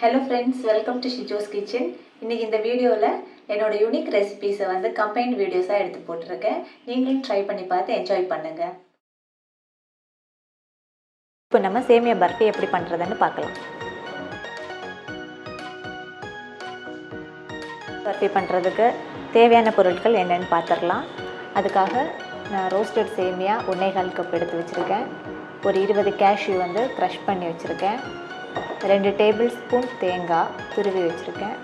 Hello friends, welcome to Shijo's Kitchen. இன்னைக்கு இந்த வீடியோல என்னோட யூனிக் ரெசிபீஸை வந்து கம்பைன்ட் வீடியோஸா எடுத்து போட்டுருக்கேன். நீங்களும் ட்ரை பண்ணி பார்த்து என்ஜாய் பண்ணுங்க. இப்போ நம்ம சேமியா பர்ஃபி எப்படி பண்றதுன்னு பார்க்கலாம். பர்ஃபி பண்றதுக்கு தேவையான பொருட்கள் என்னன்னு பார்த்துடலாம். அதுக்காக நான் ரோஸ்டட் சேமியா 1.25 கப் எடுத்து வச்சிருக்கேன். ஒரு 20 கேஷ்யூ வந்து க்ரஷ் பண்ணி வச்சிருக்கேன். 2 டேபிள் ஸ்பூன் தேங்காய் துருவி வச்சுருக்கேன்.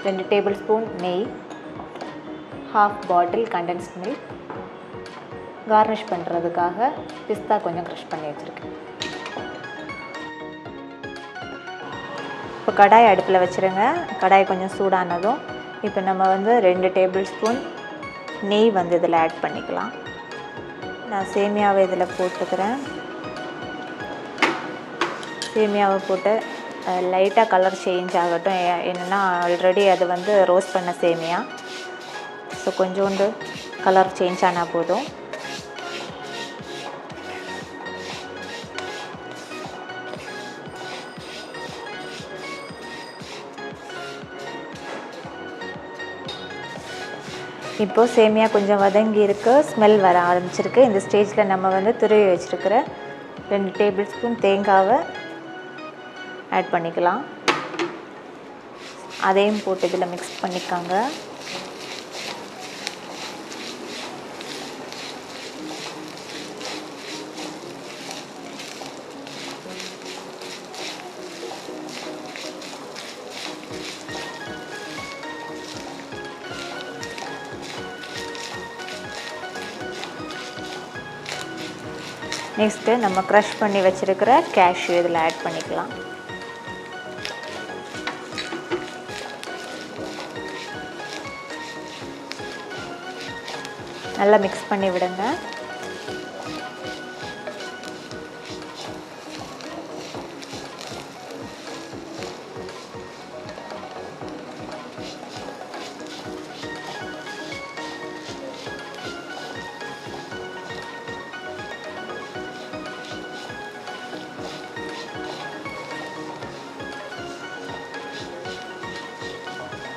2 டேபிள் ஸ்பூன் நெய், 1/2 பாட்டில் கண்டென்ஸ்ட் மில்க், கார்னிஷ் பண்ணுறதுக்காக பிஸ்தா கொஞ்சம் க்ரஷ் பண்ணி வச்சுருக்கேன். இப்போ கடாய் அடுப்பில் வச்சுருங்க. கடாய் கொஞ்சம் சூடானதும் இப்போ நம்ம வந்து 2 டேபிள் ஸ்பூன் நெய் வந்து இதில் ஆட் பண்ணிக்கலாம். நான் சேமியாவை இதில் போட்டுக்கிறேன். சேமியாவை போட்டு லைட்டாக கலர் சேஞ்ச் ஆகட்டும். என்னென்னா ஆல்ரெடி அது வந்து ரோஸ்ட் பண்ண சேமியா, ஸோ கொஞ்சோண்டு கலர் சேஞ்ச் ஆனால் போதும். இப்போது சேமியா கொஞ்சம் வதங்கி இருக்கு, ஸ்மெல் வர ஆரம்பிச்சிருக்கு. இந்த ஸ்டேஜில் நம்ம வந்து துருவி வச்சுருக்கிற 2 டேபிள் ஸ்பூன் தேங்காவை ஆட் பண்ணிக்கலாம். அதையும் போட்டு இதில் மிக்ஸ் பண்ணிக்கோங்க. நெக்ஸ்ட்டு நம்ம க்ரஷ் பண்ணி வச்சுருக்கிற கேஷ்யூ இதில் ஆட் பண்ணிக்கலாம். நல்லா மிக்ஸ் பண்ணி விடுங்க.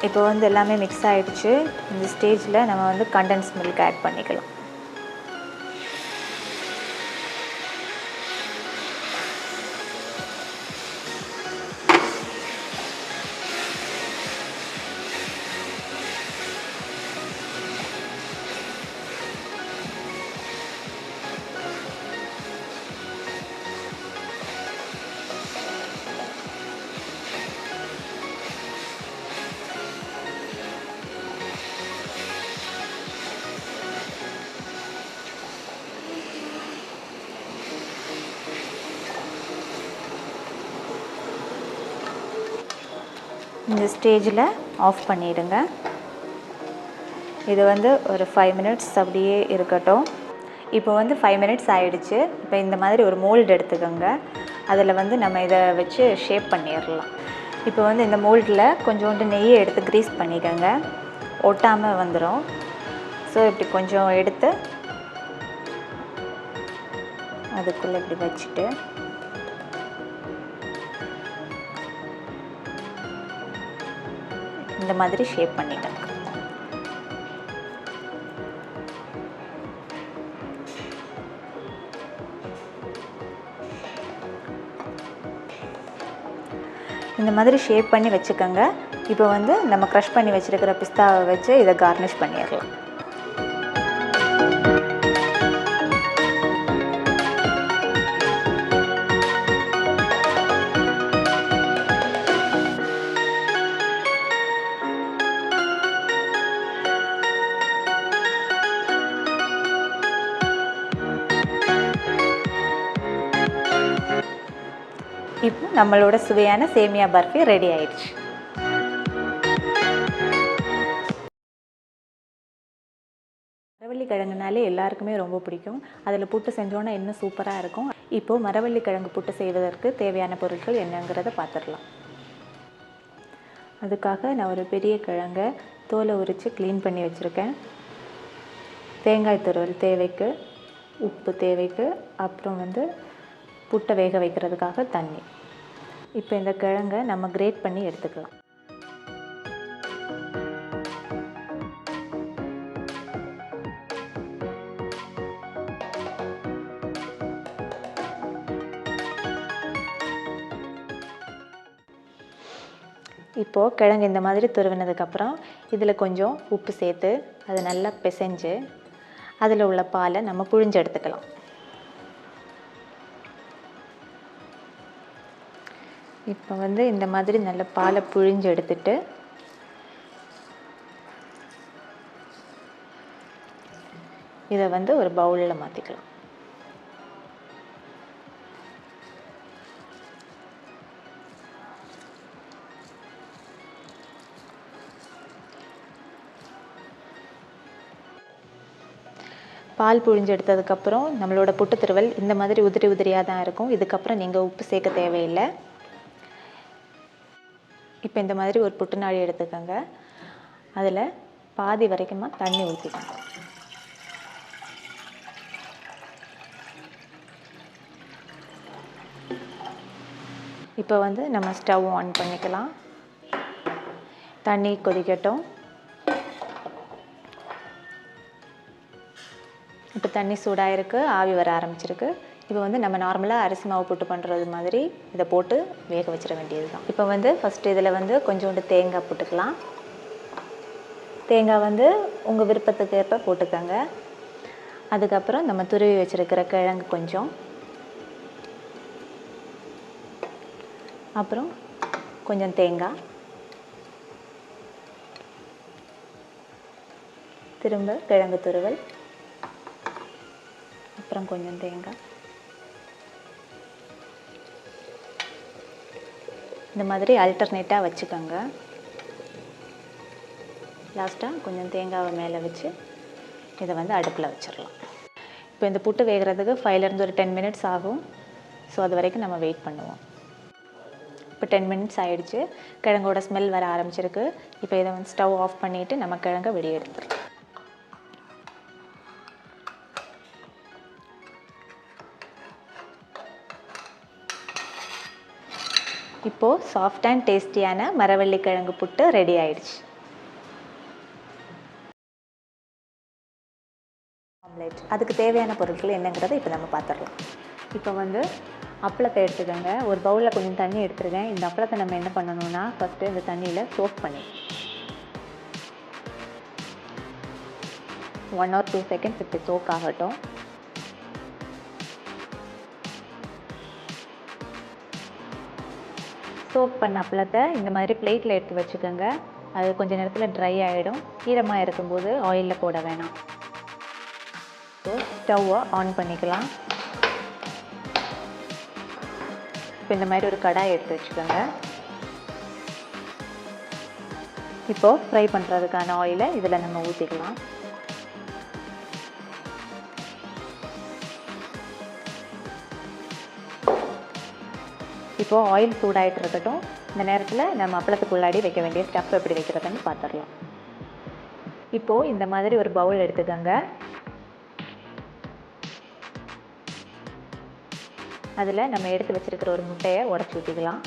இப்போ வந்து எல்லாமே மிக்ஸ் ஆகிடுச்சு. இந்த ஸ்டேஜில் நம்ம வந்து கண்டென்ஸ் மில்க் ஆட் பண்ணிக்கலாம். இந்த ஸ்டேஜில் ஆஃப் பண்ணிவிடுங்க. இது வந்து ஒரு 5 மினிட்ஸ் அப்படியே இருக்கட்டும். இப்போ வந்து 5 மினிட்ஸ் ஆகிடுச்சு. இப்போ இந்த மாதிரி ஒரு மோல்டு எடுத்துக்கோங்க. அதில் வந்து நம்ம இதை வச்சு ஷேப் பண்ணிடலாம். இப்போ வந்து இந்த மோல்டில் கொஞ்சோண்டு நெய்யை எடுத்து க்ரீஸ் பண்ணிக்கோங்க, ஒட்டாமல் வந்துடும். ஸோ இப்படி கொஞ்சம் எடுத்து அதுக்குள்ளே இப்படி வச்சுட்டு இந்த மாதிரி ஷேப் பண்ணிட்டேன். இந்த மாதிரி ஷேப் பண்ணி வச்சுக்கோங்க. இப்போ வந்து நம்ம க்ரஷ் பண்ணி வச்சுருக்கிற பிஸ்தாவை வச்சு இதை கார்னிஷ் பண்ணிடலாம். இப்போ நம்மளோட சுவையான சேமியா பர்ஃபி ரெடி ஆயிடுச்சு. மரவள்ளி கிழங்குனாலே எல்லாருக்குமே ரொம்ப பிடிக்கும். அதில் புட்டு செஞ்சோன்னா இன்னும் சூப்பராக இருக்கும். இப்போது மரவள்ளி கிழங்கு புட்டு செய்வதற்கு தேவையான பொருட்கள் என்னங்கிறத பார்த்துடலாம். அதுக்காக நான் ஒரு பெரிய கிழங்கை தோலை உரித்து க்ளீன் பண்ணி வச்சுருக்கேன். தேங்காய் துருவல் தேவைக்கு, உப்பு தேவைக்கு, அப்புறம் வந்து புட்டை வேக வைக்கிறதுக்காக தண்ணி. இப்போ இந்த கிழங்கை நம்ம கிரேட் பண்ணி எடுத்துக்கலாம். இப்போது கிழங்கு இந்த மாதிரி துருவினதுக்கப்புறம் இதில் கொஞ்சம் உப்பு சேர்த்து அதை நல்லா பிசைஞ்சு அதில் உள்ள பாலை நம்ம புழிஞ்சு எடுத்துக்கலாம். இப்போ வந்து இந்த மாதிரி நல்ல பாலை புழிஞ்சு எடுத்துட்டு இதை வந்து ஒரு பவுலில் மாற்றிக்கலாம். பால் புழிஞ்சு எடுத்ததுக்கப்புறம் நம்மளோட புட்டு திருவல் இந்த மாதிரி உதிரி உதிரியாக தான் இருக்கும். இதுக்கப்புறம் நீங்கள் உப்பு சேர்க்க தேவையில்லை. இப்போ இந்த மாதிரி ஒரு புட்டு நாழி எடுத்துக்கோங்க. அதில் பாதி வரைக்குமா தண்ணி ஊற்றிக்கோங்க. இப்போ வந்து நம்ம ஸ்டவ் ஆன் பண்ணிக்கலாம். தண்ணி கொதிக்கட்டும். இப்போ தண்ணி சூடாக இருக்குது, ஆவி வர ஆரம்பிச்சிருக்கு. இப்போ வந்து நம்ம நார்மலாக அரிசி மாவு புட்டு பண்ணுறது மாதிரி இதை போட்டு வேக வச்சிட வேண்டியது தான். இப்போ வந்து ஃபஸ்ட்டு இதில் வந்து கொஞ்சோண்டு தேங்காய் போட்டுக்கலாம். தேங்காய் வந்து உங்கள் விருப்பத்துக்கு ஏற்ப போட்டுக்கோங்க. அதுக்கப்புறம் நம்ம துருவி வச்சுருக்கிற கிழங்கு கொஞ்சம், அப்புறம் கொஞ்சம் தேங்காய், திரும்ப கிழங்கு துருவல், அப்புறம் கொஞ்சம் தேங்காய். இந்த மாதிரி ஆல்டர்னேட்டாக வச்சுக்கோங்க. லாஸ்ட்டாக கொஞ்சம் தேங்காவை மேலே வச்சு இதை வந்து அடுப்பில் வச்சிடலாம். இப்போ இந்த புட்டு வேகிறதுக்கு 5லேருந்து ஒரு 10 மினிட்ஸ் ஆகும். ஸோ அது வரைக்கும் நம்ம வெயிட் பண்ணுவோம். இப்போ 10 மினிட்ஸ் ஆகிடுச்சு. கிழங்கோட ஸ்மெல் வர ஆரம்பிச்சிருக்கு. இப்போ இதை வந்து ஸ்டவ் ஆஃப் பண்ணிவிட்டு நம்ம கிழங்கை வெளியே எடுத்துடலாம். இப்போது சாஃப்ட் அண்ட் டேஸ்டியான மரவள்ளி கிழங்கு புட்டு ரெடி ஆயிடுச்சு. ஆம்லேட் அதுக்கு தேவையான பொருட்கள் என்னங்கிறத இப்போ நம்ம பார்த்துடலாம். இப்போ வந்து அப்பளத்தை எடுத்துக்கோங்க. ஒரு பவுலில் கொஞ்சம் தண்ணி எடுத்துருக்கேன். இந்த அப்பளத்தை நம்ம என்ன பண்ணணும்னா ஃபஸ்ட்டு இந்த தண்ணியில் சோக் பண்ணி 1 or 2 செகண்ட்ஸ் இப்படி சோக் ஆகட்டும். சோக் பண்ண அப்பளத்தை இந்த மாதிரி பிளேட்டில் எடுத்து வச்சுக்கோங்க. அது கொஞ்சம் நேரத்தில் ட்ரை ஆகிடும். ஈரமாக இருக்கும்போது ஆயிலில் போட வேணாம். ஸோ ஸ்டவ்வை ஆன் பண்ணிக்கலாம். இப்போ இந்த மாதிரி ஒரு கடாய் எடுத்து வச்சுக்கோங்க. இப்போது ஃப்ரை பண்ணுறதுக்கான ஆயிலை இதில் நம்ம ஊற்றிக்கலாம். இப்போது ஆயில் சூடாகிட்டு இருக்கட்டும். இந்த நேரத்தில் நம்ம அப்பளத்துக்குள்ளாடி வைக்க வேண்டிய ஸ்டஃப் எப்படி வைக்கிறதுன்னு பார்த்துடலாம். இப்போது இந்த மாதிரி ஒரு பவுல் எடுத்துக்கோங்க. அதில் நம்ம எடுத்து வச்சுருக்கிற ஒரு முட்டையை உடச்சி ஊற்றிக்கலாம்.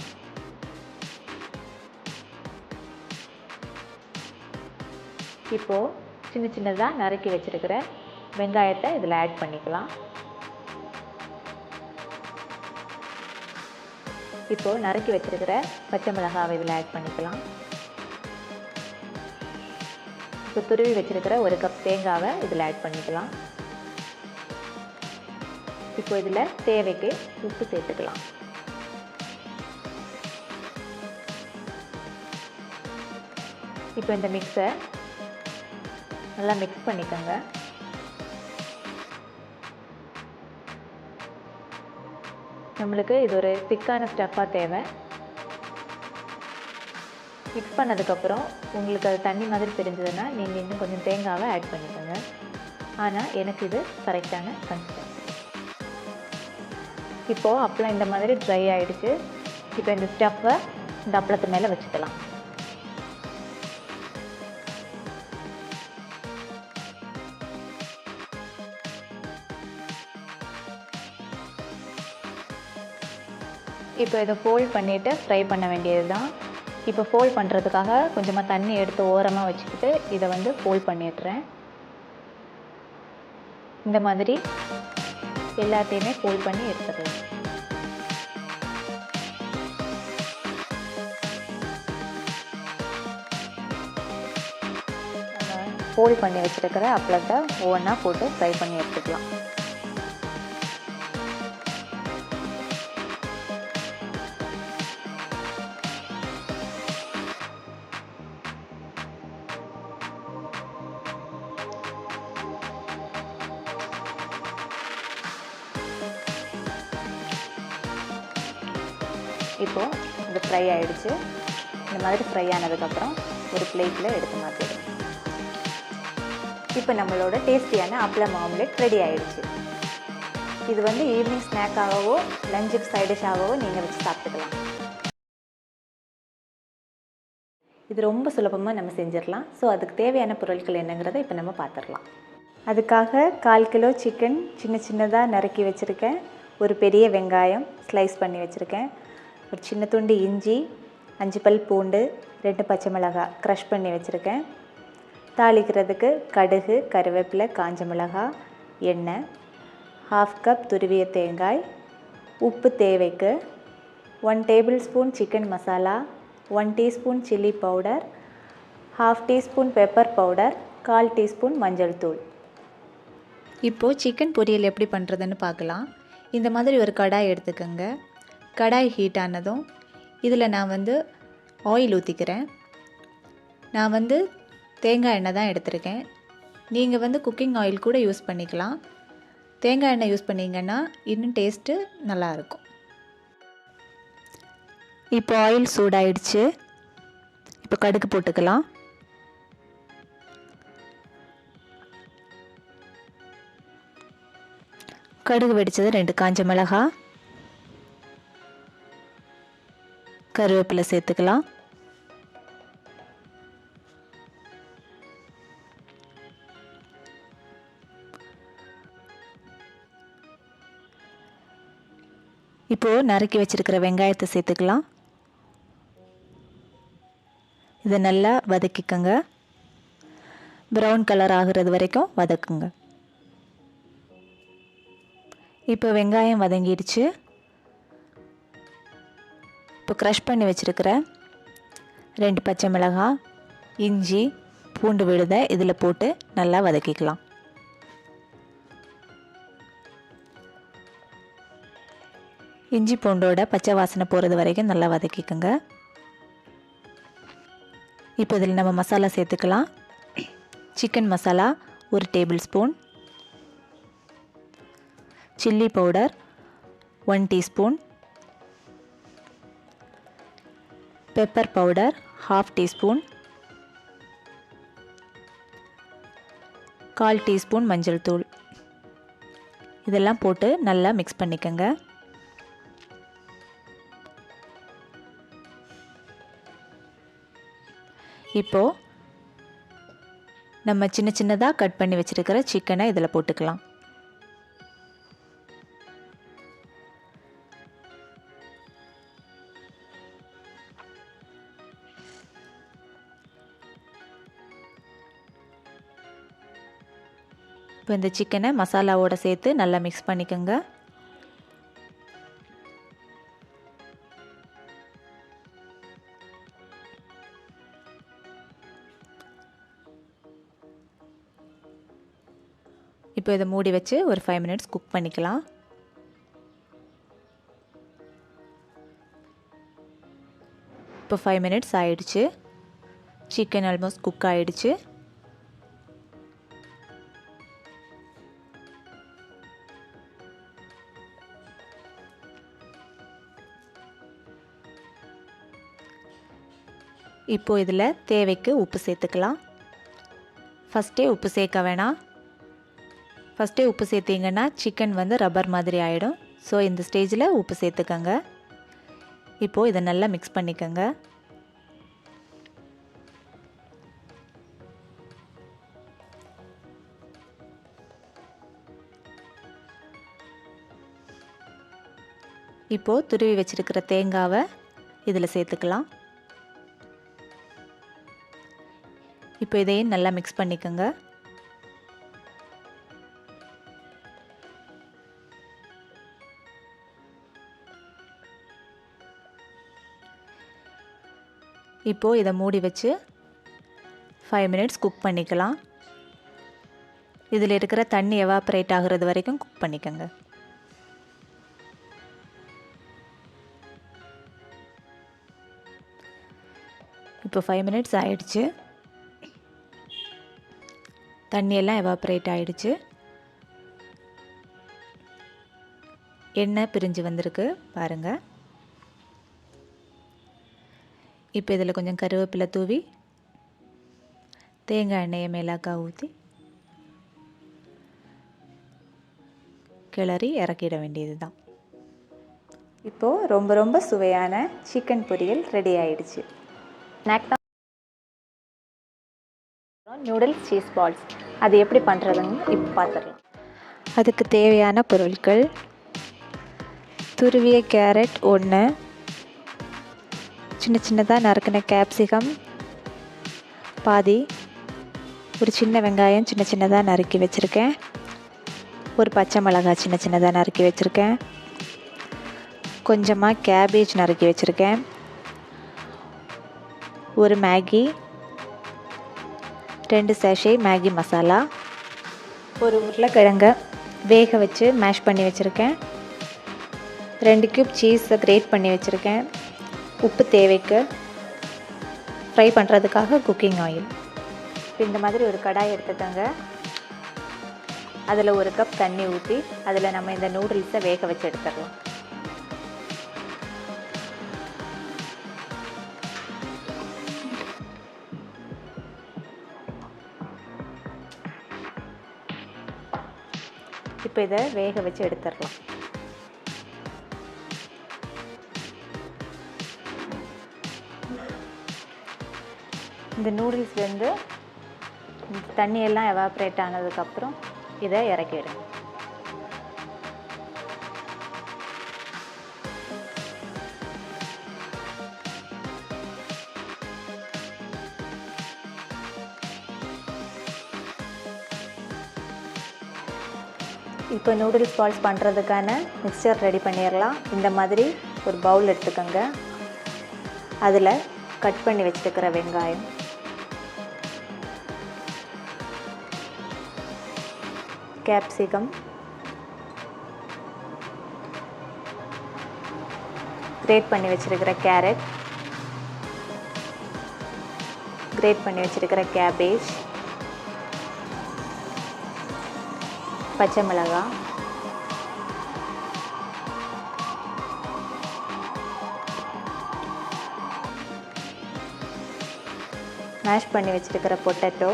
இப்போது சின்ன சின்னதாக நறுக்கி வச்சுருக்கிற வெங்காயத்தை இதில் ஆட் பண்ணிக்கலாம். இப்போது நறுக்கி வச்சுருக்கிற பச்சை மிளகாவை இதில் ஆட் பண்ணிக்கலாம். இப்போ துருவி வச்சுருக்கிற 1 கப் தேங்காவை இதில் ஆட் பண்ணிக்கலாம். இப்போ இதில் தேவைக்கு உப்பு சேர்த்துக்கலாம். இப்போ இந்த மிக்ஸை நல்லா மிக்ஸ் பண்ணிக்கோங்க. நம்மளுக்கு இது ஒரு திக்கான ஸ்டஃப்பாக தேவை. மிக்ஸ் பண்ணதுக்கப்புறம் உங்களுக்கு அது தண்ணி மாதிரி தெரிஞ்சதுன்னா நீங்கள் இன்னும் கொஞ்சம் தேங்காவை ஆட் பண்ணிக்கோங்க. ஆனால் எனக்கு இது கரெக்டான கன்சிஸ்டன்சி. இப்போது அப்பளம் இந்த மாதிரி ட்ரை ஆகிடுச்சு. இப்போ இந்த ஸ்டஃப்பை இந்த அப்பளத்து மேலே வச்சுக்கலாம். இப்போ இதை ஃபோல்ட் பண்ணிவிட்டு ஃப்ரை பண்ண வேண்டியது தான். இப்போ ஃபோல்ட் பண்ணுறதுக்காக கொஞ்சமாக தண்ணி எடுத்து ஓரமாக வச்சுக்கிட்டு இதை வந்து ஃபோல்ட் பண்ணிடுறேன். இந்த மாதிரி எல்லாத்தையுமே ஃபோல்ட் பண்ணி எடுத்துடுறேன். ஃபோல்ட் பண்ணி வச்சுருக்கிற அப்பளத்தை ஒவ்வொன்றா போட்டு ஃப்ரை பண்ணி எடுத்துக்கலாம். இப்போது இது ஃப்ரை ஆகிடுச்சு. இந்த மாதிரி ஃப்ரை ஆனதுக்கப்புறம் ஒரு பிளேட்டில் எடுத்து மாற்றிடுங்க. இப்போ நம்மளோட டேஸ்டியான அப்பளம் ஆம்லெட் ரெடி ஆகிடுச்சு. இது வந்து ஈவினிங் ஸ்நாக்காகவோ லஞ்சுக்கு சைட் டிஷ்ஷாகவோ நீங்கள் வச்சு சாப்பிட்டுக்கலாம். இது ரொம்ப சுலபமாக நம்ம செஞ்சிடலாம். ஸோ அதுக்கு தேவையான பொருட்கள் என்னங்கிறத இப்போ நம்ம பார்த்துடலாம். அதுக்காக 1/4 கிலோ சிக்கன் சின்ன சின்னதாக நறுக்கி வச்சுருக்கேன். ஒரு பெரிய வெங்காயம் ஸ்லைஸ் பண்ணி வச்சுருக்கேன். ஒரு சின்ன துண்டு இஞ்சி, 5 பல் பூண்டு, 2 பச்சை மிளகாய் க்ரஷ் பண்ணி வச்சுருக்கேன். தாளிக்கிறதுக்கு கடுகு, கருவேப்பிலை, காஞ்ச மிளகாய், எண்ணெய், 1/2 கப் துருவிய தேங்காய், உப்பு தேவைக்கு, 1 table spoon chicken masala, 1 teaspoon chilli powder, 1/2 teaspoon pepper powder, 1/4 teaspoon மஞ்சள் தூள். இப்போது சிக்கன் பொரியல் எப்படி பண்ணுறதுன்னு பார்க்கலாம். இந்த மாதிரி ஒரு கடாய் எடுத்துக்கோங்க. கடாய் ஹீட் ஆனதும் இதில் நான் வந்து ஆயில் ஊற்றிக்கிறேன். நான் வந்து தேங்காய் எண்ணெய் தான் எடுத்திருக்கேன். நீங்கள் வந்து குக்கிங் ஆயில் கூட யூஸ் பண்ணிக்கலாம். தேங்காய் எண்ணெய் யூஸ் பண்ணிங்கன்னா இன்னும் டேஸ்ட்டு நல்லாயிருக்கும். இப்போ ஆயில் சூடாயிடுச்சு. இப்போ கடுகு போட்டுக்கலாம். கடுகு வெடித்தது 2 காஞ்ச மிளகாய், கருவேப்பிலை சேர்த்துக்கலாம். இப்போது நறுக்கி வச்சுருக்கிற வெங்காயத்தை சேர்த்துக்கலாம். இதை நல்லா வதக்கிக்கங்க. ப்ரௌன் கலர் ஆகிறது வரைக்கும் வதக்குங்க. இப்போ வெங்காயம் வதங்கிடுச்சு. இப்போ க்ரஷ் பண்ணி வச்சுருக்கிற 2 பச்சை மிளகாய், இஞ்சி, பூண்டு விழுதை இதில் போட்டு நல்லா வதக்கிக்கலாம். இஞ்சி பூண்டோட பச்சை வாசனை போகிறது வரைக்கும் நல்லா வதக்கிக்கோங்க. இப்போ இதில் நம்ம மசாலா சேர்த்துக்கலாம். Chicken masala 1 table spoon, chilli powder 1 teaspoon, pepper powder 1/2 teaspoon, 1/4 teaspoon மஞ்சள் தூள். இதெல்லாம் போட்டு நல்லா மிக்ஸ் பண்ணிக்கோங்க. இப்போது நம்ம சின்ன சின்னதாக கட் பண்ணி வச்சுருக்கிற சிக்கனை இதில் போட்டுக்கலாம். இப்போ இந்த சிக்கனை மசாலாவோடு சேர்த்து நல்லா மிக்ஸ் பண்ணிக்கோங்க. இப்போ இதை மூடி வச்சு ஒரு 5 மினிட்ஸ் குக் பண்ணிக்கலாம். இப்போ 5 மினிட்ஸ் ஆயிடுச்சு. சிக்கன் ஆல்மோஸ்ட் குக் ஆயிடுச்சு. இப்போது இதில் தேவைக்கு உப்பு சேர்த்துக்கலாம். ஃபஸ்ட்டே உப்பு சேர்க்க வேணாம். ஃபஸ்ட்டே உப்பு சேர்த்திங்கன்னா சிக்கன் வந்து ரப்பர் மாதிரி ஆகிடும். ஸோ இந்த ஸ்டேஜில் உப்பு சேர்த்துக்கங்க. இப்போது இதை நல்லா மிக்ஸ் பண்ணிக்கோங்க. இப்போது துருவி வச்சுருக்கிற தேங்காவை இதில் சேர்த்துக்கலாம். இப்போ இதையும் நல்லா மிக்ஸ் பண்ணிக்கோங்க. இப்போது இதை மூடி வச்சு 5 மினிட்ஸ் குக் பண்ணிக்கலாம். இதில் இருக்கிற தண்ணி எவாப்ரேட் ஆகிறது வரைக்கும் குக் பண்ணிக்கோங்க. இப்போ 5 மினிட்ஸ் ஆயிடுச்சு. தண்ணியெல்லாம் எவாப்ரேட் ஆகிடுச்சு. எண்ணெய் பிரிஞ்சு வந்திருக்கு பாருங்கள். இப்போ இதில் கொஞ்சம் கருவேப்பிலை தூவி தேங்காய் எண்ணெயை மேலாக்கா ஊற்றி கிளறி இறக்கிட வேண்டியது தான். இப்போது ரொம்ப ரொம்ப சுவையான சிக்கன் பொரியல் ரெடி ஆயிடுச்சு. ஸ்நாக் தான் நூடுல்ஸ் சீஸ் பால்ஸ். அது எப்படி பண்ணுறதுன்னு இப்போ பார்த்துடலாம். அதுக்கு தேவையான பொருட்கள்: துருவிய கேரட் 1, சின்ன சின்னதாக நறுக்கின கேப்சிகம் பாதி, ஒரு சின்ன வெங்காயம் சின்ன சின்னதாக நறுக்கி வச்சுருக்கேன், ஒரு பச்சை மிளகாய் சின்ன சின்னதாக நறுக்கி வச்சுருக்கேன், கொஞ்சமாக கேபேஜ் நறுக்கி வச்சுருக்கேன், ஒரு மேகி, 2 சேஷே மேகி மசாலா, ஒரு உருளைக்கிழங்கை வேக வச்சு மேஷ் பண்ணி வச்சுருக்கேன், 2 கியூப் சீஸை கிரேட் பண்ணி வச்சுருக்கேன், உப்பு தேவைக்கு, ஃப்ரை பண்ணுறதுக்காக குக்கிங் ஆயில். இந்த மாதிரி ஒரு கடாய் எடுத்துக்கோங்க. அதில் 1 கப் தண்ணி ஊற்றி அதில் நம்ம இந்த நூடுல்ஸை வேக வச்சு எடுத்துடலாம். இப்போ இதை வேக வச்சு எடுத்துடலாம். இந்த நூடுல்ஸ் வந்து தண்ணியெல்லாம் எவாப்ரேட் ஆனதுக்கப்புறம் இதை இறக்கிடுங்க. இப்போ நூடுல்ஸ் பால்ஸ் பண்ணுறதுக்கான மிக்சர் ரெடி பண்ணிடலாம். இந்த மாதிரி ஒரு பவுல் எடுத்துக்கோங்க. அதில் கட் பண்ணி வச்சுருக்கிற வெங்காயம், கேப்சிகம், கிரேட் பண்ணி வச்சுருக்கிற கேரட், கிரேட் பண்ணி வச்சுருக்கிற கேபேஜ், பச்சை மிளகாய், மேஷ் பண்ணி வச்சுருக்கிற பொட்டேட்டோ,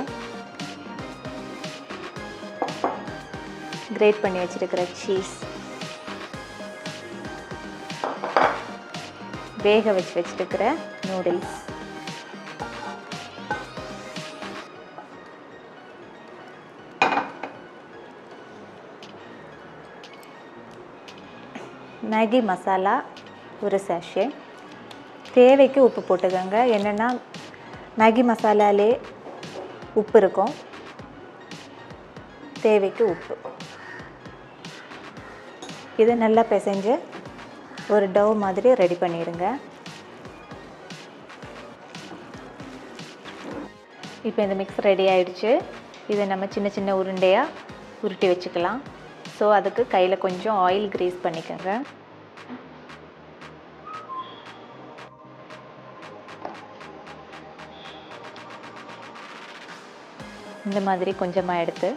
கிரேட் பண்ணி வச்சுருக்கிற சீஸ், வேக வச்சுருக்கிற நூடுல்ஸ், மேகி மசாலா ஒரு சேஷே. தேவைக்கு உப்பு போட்டுக்கோங்க. என்னென்னா மேகி மசாலாலே உப்பு இருக்கும். தேவைக்கு உப்பு. இது நல்லா பிசைஞ்சு ஒரு டவ் மாதிரி ரெடி பண்ணிடுங்க. இப்போ இந்த மிக்ஸ் ரெடி ஆகிடுச்சு. இதை நம்ம சின்ன சின்ன உருண்டையாக உருட்டி வச்சுக்கலாம். ஸோ அதுக்கு கையில் கொஞ்சம் ஆயில் கிரீஸ் பண்ணிக்கோங்க. இந்த மாதிரி கொஞ்சமாக எடுத்து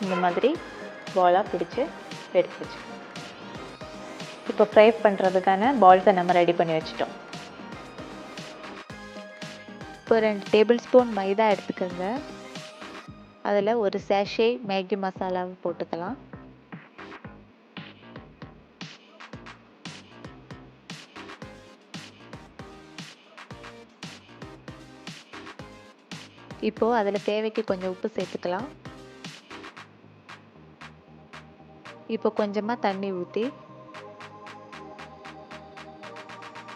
இந்த மாதிரி பாலாக பிடிச்சி எடுத்து வச்சு, இப்போ ஃப்ரை பண்ணுறதுக்கான பால்ஸை நம்ம ரெடி பண்ணி வச்சுட்டோம். இப்போ 2 டேபிள் ஸ்பூன் மைதா எடுத்துக்கோங்க. அதில் ஒரு சேஷே மேகி மசாலாவை போட்டுக்கலாம். இப்போது அதில் தேவைக்கு கொஞ்சம் உப்பு சேர்த்துக்கலாம். இப்போ கொஞ்சமாக தண்ணி ஊற்றி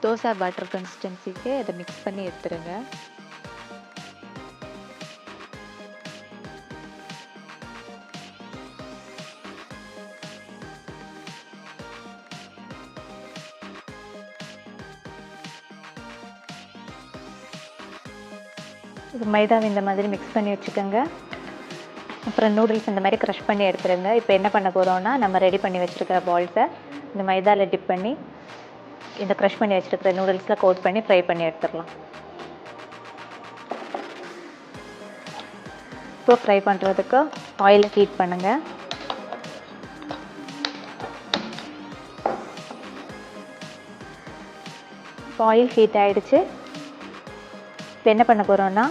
தோசை பேட்டர் கன்சிஸ்டன்சிக்கு அதை மிக்ஸ் பண்ணி எடுத்துருங்க. இது மைதாவை இந்த மாதிரி மிக்ஸ் பண்ணி வச்சுக்கோங்க. அப்புறம் நூடுல்ஸ் இந்த மாதிரி க்ரஷ் பண்ணி எடுத்துருங்க. இப்போ என்ன பண்ண போகிறோன்னா, நம்ம ரெடி பண்ணி வச்சுருக்கிற பால்ஸை இந்த மைதாவில் டிப் பண்ணி இந்த க்ரஷ் பண்ணி வச்சுருக்கிற நூடுல்ஸில் கோட் பண்ணி ஃப்ரை பண்ணி எடுத்துடலாம். இப்போ ஃப்ரை பண்ணுறதுக்கு ஆயிலை ஹீட் பண்ணுங்கள். இப்போ ஆயில் ஹீட் ஆகிடுச்சு. இப்போ என்ன பண்ண போகிறோன்னா,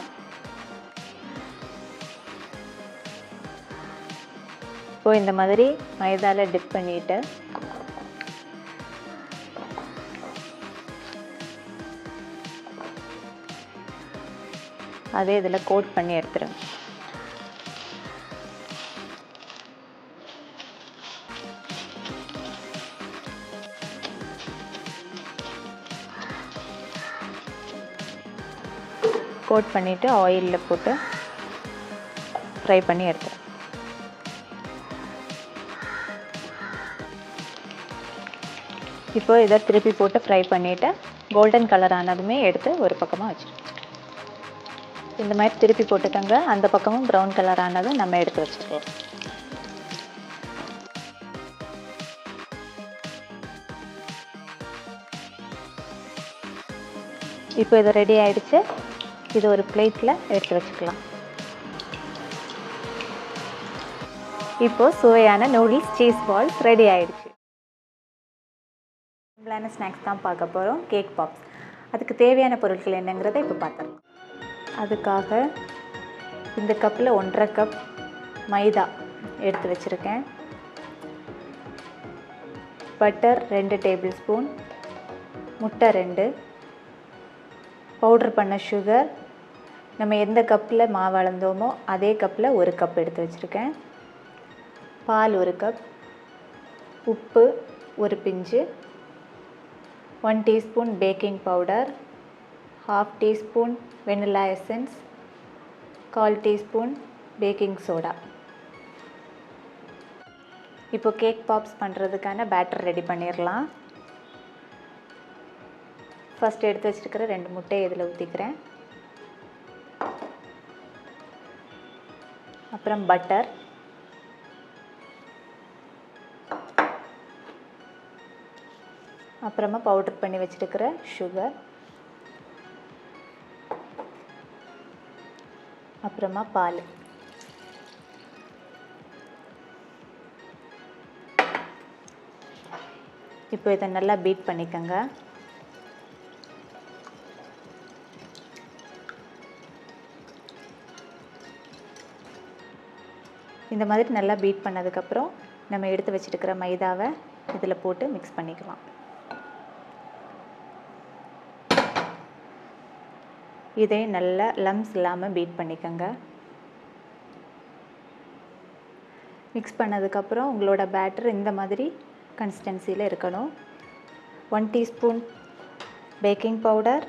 இப்போது இந்த மாதிரி மைதாவில் டிப் பண்ணிவிட்டு அதே இதில் கோட் பண்ணி எடுத்துருங்க. கோட் பண்ணிவிட்டு ஆயிலில் போட்டு ஃப்ரை பண்ணி எடுத்துருங்க. இப்போது இதை திருப்பி போட்டு ஃப்ரை பண்ணிவிட்டு கோல்டன் கலர் ஆனதுமே எடுத்து ஒரு பக்கமாக வச்சுருக்கோம். இந்த மாதிரி திருப்பி போட்டுக்கோங்க. அந்த பக்கமும் ப்ரௌன் கலர் ஆனதும் நம்ம எடுத்து வச்சுருக்கோம். இப்போ இது ரெடி ஆகிடுச்சு. இது ஒரு பிளேட்டில் எடுத்து வச்சுக்கலாம். இப்போது சுவையான நூடுல்ஸ் சீஸ் பால்ஸ் ரெடி ஆகிடுச்சு. சிம்பிளான ஸ்நாக்ஸ் தான் பார்க்க போகிறோம், கேக் பாப்ஸ். அதுக்கு தேவையான பொருட்கள் என்னங்கிறத இப்போ பார்த்துடலாம். அதுக்காக இந்த கப்பில் 1.5 கப் மைதா எடுத்து வச்சுருக்கேன். பட்டர் 2 டேபிள் ஸ்பூன், முட்டை 2, பவுட்ரு பண்ண சுகர், நம்ம எந்த கப்பில் மாவு அளந்தோமோ அதே கப்பில் 1 கப் எடுத்து வச்சுருக்கேன். பால் 1 கப், உப்பு 1 pinch, 1 teaspoon baking powder, 1/2 teaspoon vanilla essence, 1/4 teaspoon baking soda. இப்போ கேக் பாப்ஸ் பண்ணுறதுக்கான பேட்டர் ரெடி பண்ணிடலாம். ஃபஸ்ட் எடுத்து வச்சுருக்கிற 2 முட்டையை இதில் ஊற்றிக்கிறேன். அப்புறம் பட்டர், அப்புறமா பவுடர் பண்ணி வச்சுருக்கிற சுகர், அப்புறமா பால். இப்போ இதை நல்லா பீட் பண்ணிக்கோங்க. இந்த மாதிரி நல்லா பீட் பண்ணதுக்கப்புறம் நம்ம எடுத்து வச்சுருக்கிற மைதாவை இதில் போட்டு மிக்ஸ் பண்ணிக்கலாம். இதை நல்லா லம்ஸ் இல்லாமல் பீட் பண்ணிக்கோங்க. மிக்ஸ் பண்ணதுக்கப்புறம் உங்களோட பேட்டர் இந்த மாதிரி கன்சிஸ்டன்சியில் இருக்கணும். 1 teaspoon baking powder,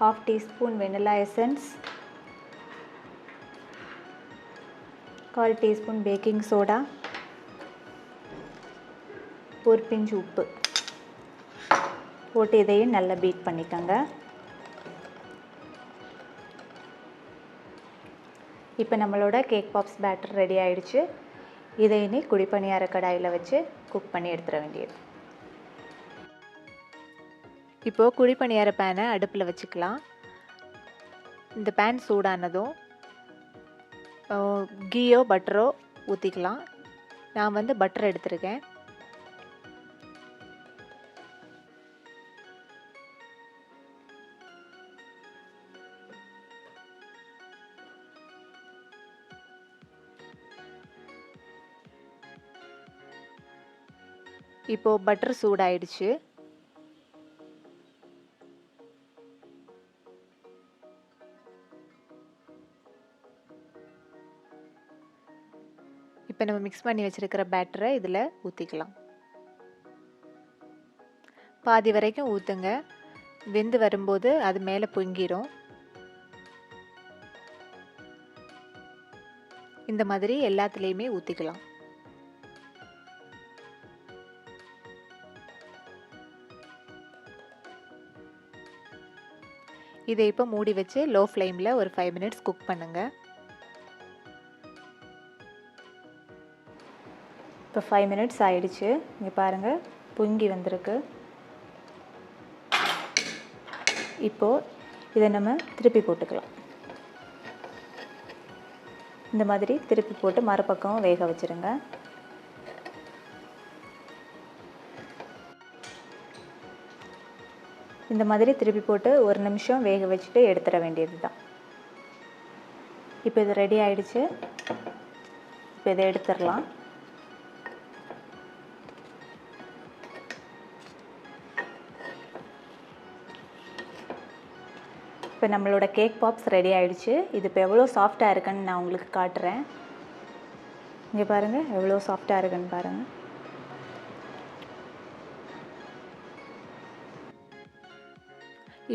1/2 teaspoon vanilla essence, 1/4 teaspoon baking soda, 1 pinch உப்பு போட்டு இதையும் நல்லா பீட் பண்ணிக்கோங்க. இப்போ நம்மளோட கேக் பாப்ஸ் பேட்டர் ரெடி ஆகிடுச்சு. இதை இனி குழிப்பணியார கடாயில் வச்சு குக் பண்ணி எடுத்துட வேண்டியது. இப்போது குழிப்பணியார பேனை அடுப்பில் வச்சுக்கலாம். இந்த பேன் சூடானதும் கீயோ பட்டரோ ஊற்றிக்கலாம். நான் வந்து பட்டர் எடுத்துருக்கேன். இப்போது பட்டர் சூடாயிடுச்சு. இப்போ நம்ம மிக்ஸ் பண்ணி வச்சுருக்கிற பேட்டரை இதில் ஊற்றிக்கலாம். பாதி வரைக்கும் ஊற்றுங்க. வெந்து வரும்போது அது மேலே பொங்கிடும். இந்த மாதிரி எல்லாத்துலேயுமே ஊற்றிக்கலாம். இதை இப்போ மூடி வச்சு லோ ஃப்ளேமில் ஒரு 5 மினிட்ஸ் குக் பண்ணுங்கள். இப்போ 5 மினிட்ஸ் ஆயிடுச்சு. இங்கே பாருங்கள், பொங்கி வந்திருக்கு. இப்போது இதை நம்ம திருப்பி போட்டுக்கலாம். இந்த மாதிரி திருப்பி போட்டு மறுபக்கம் வேக வச்சுருங்க. இந்த மாதிரி திருப்பி போட்டு 1 நிமிஷம் வேக வச்சுட்டு எடுத்துட வேண்டியது தான். இப்போ இது ரெடி ஆயிடுச்சு. இப்போ இதை எடுத்துடலாம். இப்போ நம்மளோட கேக் பாப்ஸ் ரெடி ஆயிடுச்சு. இது இப்போ எவ்வளோ சாஃப்டாக இருக்குன்னு நான் உங்களுக்கு காட்டுறேன். இங்கே பாருங்கள், எவ்வளோ சாஃப்டாக இருக்குன்னு பாருங்கள்.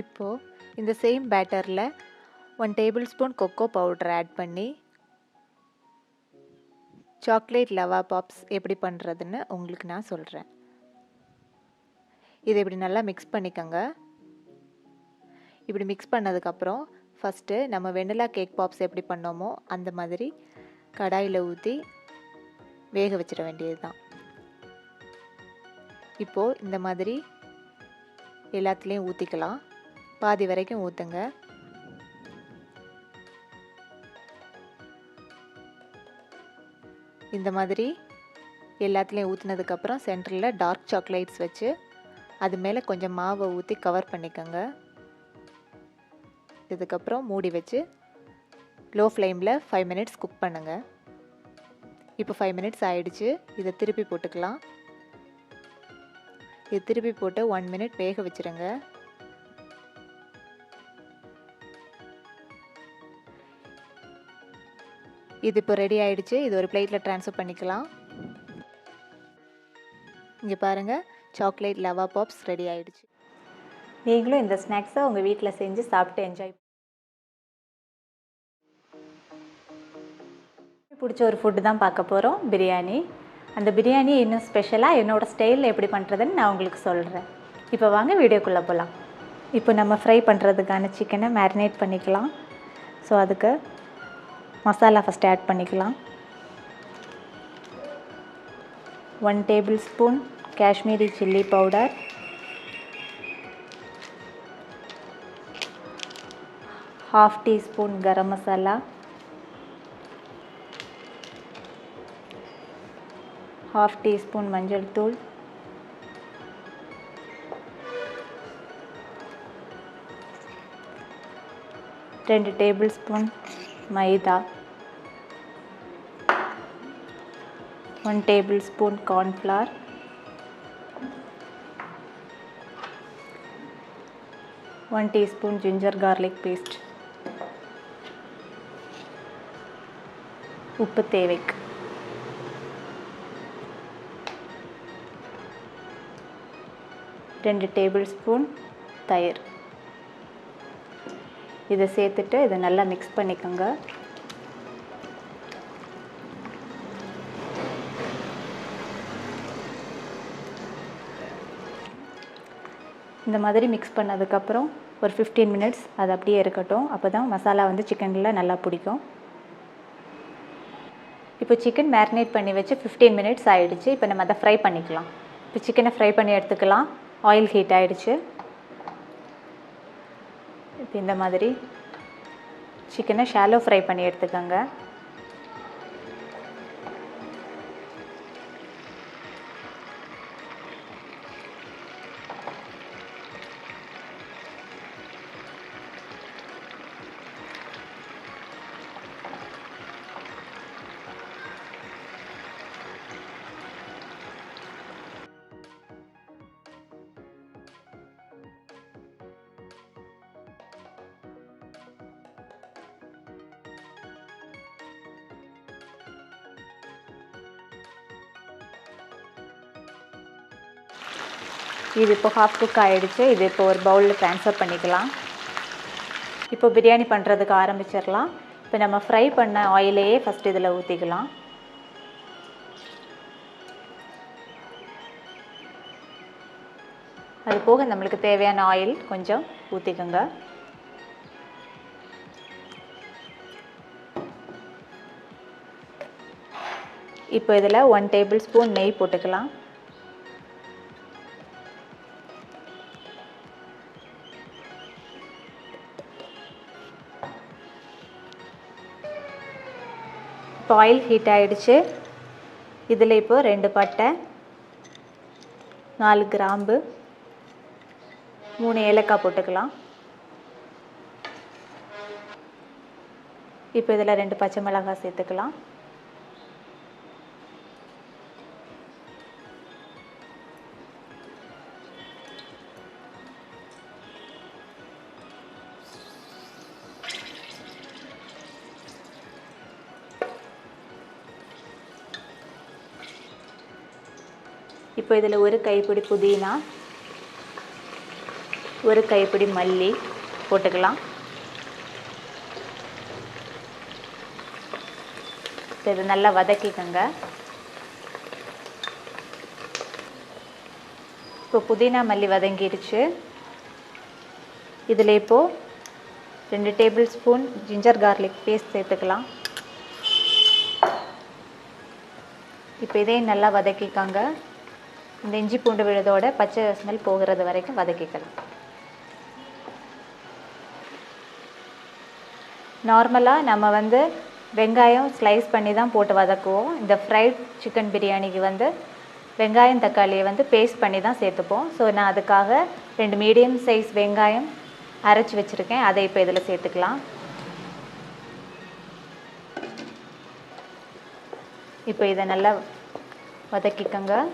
இப்போது இந்த சேம் பேட்டரில் 1 tablespoon cocoa powder add பண்ணி சாக்லேட் லவா பாப்ஸ் எப்படி பண்ணுறதுன்னு உங்களுக்கு நான் சொல்கிறேன். இதை இப்படி நல்லா மிக்ஸ் பண்ணிக்கோங்க. இப்படி மிக்ஸ் பண்ணதுக்கப்புறம் ஃபஸ்ட்டு நம்ம வெண்ணிலா கேக் பாப்ஸ் எப்படி பண்ணோமோ அந்த மாதிரி கடாயில் ஊற்றி வேக வச்சிட வேண்டியது தான். இப்போது இந்த மாதிரி எல்லாத்துலேயும் ஊற்றிக்கலாம். பாதி வரைக்கும் ஊற்றுங்க. இந்த மாதிரி எல்லாத்துலேயும் ஊற்றினதுக்கப்புறம் சென்டரில் டார்க் சாக்லேட்ஸ் வச்சு அது மேலே கொஞ்சம் மாவை ஊற்றி கவர் பண்ணிக்கோங்க. இதுக்கப்புறம் மூடி வச்சு லோ ஃப்ளேமில் 5 மினிட்ஸ் குக் பண்ணுங்கள். இப்போ 5 மினிட்ஸ் ஆயிடுச்சு. இதை திருப்பி போட்டுக்கலாம். இது திருப்பி போட்டு 1 மினிட் வேக வச்சுருங்க. இது இப்போ ரெடி ஆயிடுச்சு. இது ஒரு பிளேட்டில் ட்ரான்ஸ்ஃபர் பண்ணிக்கலாம். இங்கே பாருங்கள், சாக்லேட் லவா பாப்ஸ் ரெடி ஆயிடுச்சு. நீங்களும் இந்த ஸ்நாக்ஸை உங்கள் வீட்டில் செஞ்சு சாப்பிட்டு என்ஜாய் பிடிச்ச ஒரு ஃபுட்டு தான் பார்க்க போகிறோம், பிரியாணி. அந்த பிரியாணி இன்னும் ஸ்பெஷலாக என்னோடய ஸ்டைலில் எப்படி பண்ணுறதுன்னு நான் உங்களுக்கு சொல்கிறேன். இப்போ வாங்க வீடியோக்குள்ளே போகலாம். இப்போ நம்ம ஃப்ரை பண்ணுறதுக்கான சிக்கனை மேரினேட் பண்ணிக்கலாம். ஸோ அதுக்கு மசாலா ஃபஸ்ட் ஆட் பண்ணிக்கலாம். 1 tablespoon Kashmiri chilli powder, 1/2 teaspoon garam masala, 1/2 teaspoon மஞ்சள் தூள், 2 tablespoon maida, 1 tablespoon cornflour, 1 teaspoon ginger garlic paste, உப்பு தேவைக்கு, 2 டேபிள் ஸ்பூன் தயிர். இதை சேர்த்துட்டு இதை நல்லா மிக்ஸ் பண்ணிக்கோங்க. இந்த மாதிரி மிக்ஸ் பண்ணதுக்கப்புறம் ஒரு 15 மினிட்ஸ் அது அப்படியே இருக்கட்டும். அப்போ தான் மசாலா வந்து சிக்கனில் நல்லா பிடிக்கும். இப்போ சிக்கன் மேரினேட் பண்ணி வச்சு 15 மினிட்ஸ் ஆகிடுச்சு. இப்போ நம்ம அதை ஃப்ரை பண்ணிக்கலாம். இப்போ சிக்கனை ஃப்ரை பண்ணி எடுத்துக்கலாம். ஆயில் ஹீட் ஆகிடுச்சு. இப்போ இந்த மாதிரி சிக்கனை ஷாலோ ஃப்ரை பண்ணி எடுத்துக்கோங்க. இது இப்போ ஹாஃப் குக் ஆகிடுச்சு. இது இப்போ ஒரு பவுலில் ட்ரான்ஸ்ஃபர் பண்ணிக்கலாம். இப்போ பிரியாணி பண்ணுறதுக்கு ஆரம்பிச்சிடலாம். இப்போ நம்ம ஃப்ரை பண்ண ஆயிலையே ஃபஸ்ட் இதில் ஊற்றிக்கலாம். அது போக நம்மளுக்கு தேவையான ஆயில் கொஞ்சம் ஊற்றிக்கோங்க. இப்போ இதில் 1 டேபிள் ஸ்பூன் நெய் போட்டுக்கலாம். இப்போ ஆயில் ஹீட் ஆகிடுச்சு. இதில் இப்போ 2 பட்டை, 4 கிராம்பு, 3 ஏலக்காய் போட்டுக்கலாம். இப்போ இதில் 2 பச்சை மிளகாய் சேர்த்துக்கலாம். இப்போ இதில் 1 கைப்பிடி புதினா, 1 கைப்பிடி மல்லி போட்டுக்கலாம். இதை நல்லா வதக்கிக்கோங்க. இப்போ புதினா மல்லி வதங்கிடுச்சு. இதில் இப்போது 2 tablespoon ginger garlic paste சேர்த்துக்கலாம். இப்போ இதையும் நல்லா வதக்கிக்கோங்க. இந்த இஞ்சி பூண்டு விழுதோட பச்சை ஸ்மெல் போகிறது வரைக்கும் வதக்கிக்கலாம். நார்மலாக நம்ம வந்து வெங்காயம் ஸ்லைஸ் பண்ணி தான் போட்டு வதக்குவோம். இந்த ஃப்ரைட் சிக்கன் பிரியாணிக்கு வெங்காயம் தக்காளியை பேஸ்ட் பண்ணி தான் சேர்த்துப்போம். ஸோ நான் அதுக்காக 2 மீடியம் சைஸ் வெங்காயம் அரைச்சி வச்சுருக்கேன். அதை இப்போ இதில் சேர்த்துக்கலாம். இப்போ இதை நல்லா வதக்கிக்கோங்க.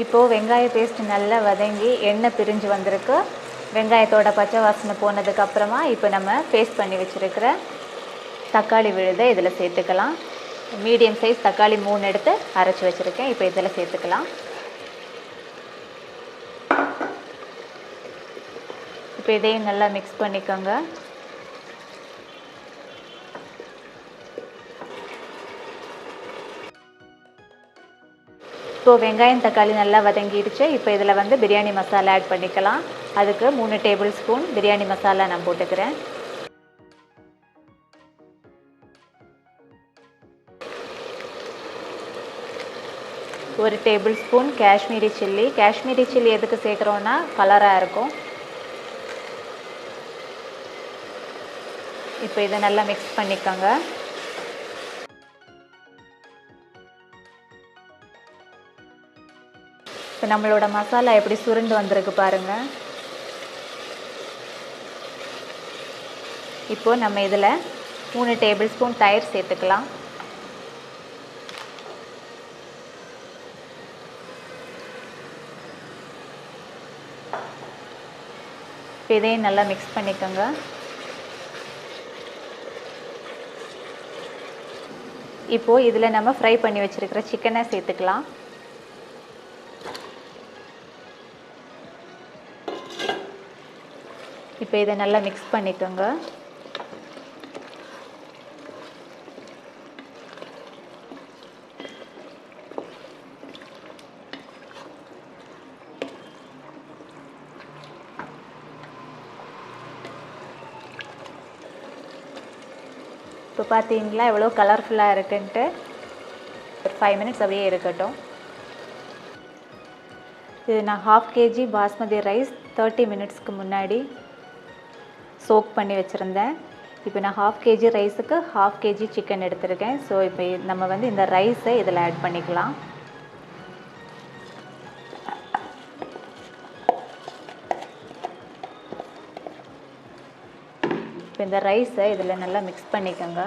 இப்போது வெங்காய பேஸ்ட் நல்லா வதங்கி எண்ணெய் பிரிஞ்சு வந்திருக்கு. வெங்காயத்தோட பச்சை வாசனை போனதுக்கப்புறமா இப்போ நம்ம பேஸ்ட் பண்ணி வச்சுருக்கிற தக்காளி விழுதை இதில் சேர்த்துக்கலாம். மீடியம் சைஸ் தக்காளி 3 எடுத்து அரைச்சி வச்சுருக்கேன். இப்போ இதில் சேர்த்துக்கலாம். இப்போ இதையும் நல்லா மிக்ஸ் பண்ணிக்கோங்க. இப்போது வெங்காயம் தக்காளி நல்லா வதங்கிடுச்சு. இப்போ இதில் பிரியாணி மசாலா ஆட் பண்ணிக்கலாம். அதுக்கு 3 டேபிள் ஸ்பூன் பிரியாணி மசாலா நான் போட்டுக்கிறேன். ஒரு table spoon Kashmiri chilli. Kashmiri chilli எதுக்கு சேர்க்குறோன்னா கலராக இருக்கும். இப்போ இதை நல்லா மிக்ஸ் பண்ணிக்கோங்க. இப்போ நம்மளோட மசாலா எப்படி சுருண்டு வந்திருக்கு பாருங்கள். இப்போது நம்ம இதில் 3 டேபிள் ஸ்பூன் தயிர் சேர்த்துக்கலாம். இப்போ இதையும் நல்லா மிக்ஸ் பண்ணிக்கோங்க. இப்போது இதில் நம்ம ஃப்ரை பண்ணி வச்சுருக்கிற சிக்கனை சேர்த்துக்கலாம். இப்போ இதை நல்லா மிக்ஸ் பண்ணிக்கோங்க. இப்போ பார்த்தீங்களா எவ்வளோ கலர்ஃபுல்லாக இருக்குன்ட்டு. ஒரு 5 மினிட்ஸ் அப்படியே இருக்கட்டும். இது நான் 1/2 kg பாஸ்மதி ரைஸ் 30 மினிட்ஸ்க்கு முன்னாடி சோக் பண்ணி வச்சுருந்தேன். இப்போ நான் 1/2 kg ரைஸுக்கு 1/2 kg சிக்கன் எடுத்திருக்கேன். ஸோ இப்போ நம்ம இந்த ரைஸை இதில் ஆட் பண்ணிக்கலாம். இப்போ இந்த ரைஸை இதில் நல்லா மிக்ஸ் பண்ணிக்கோங்க.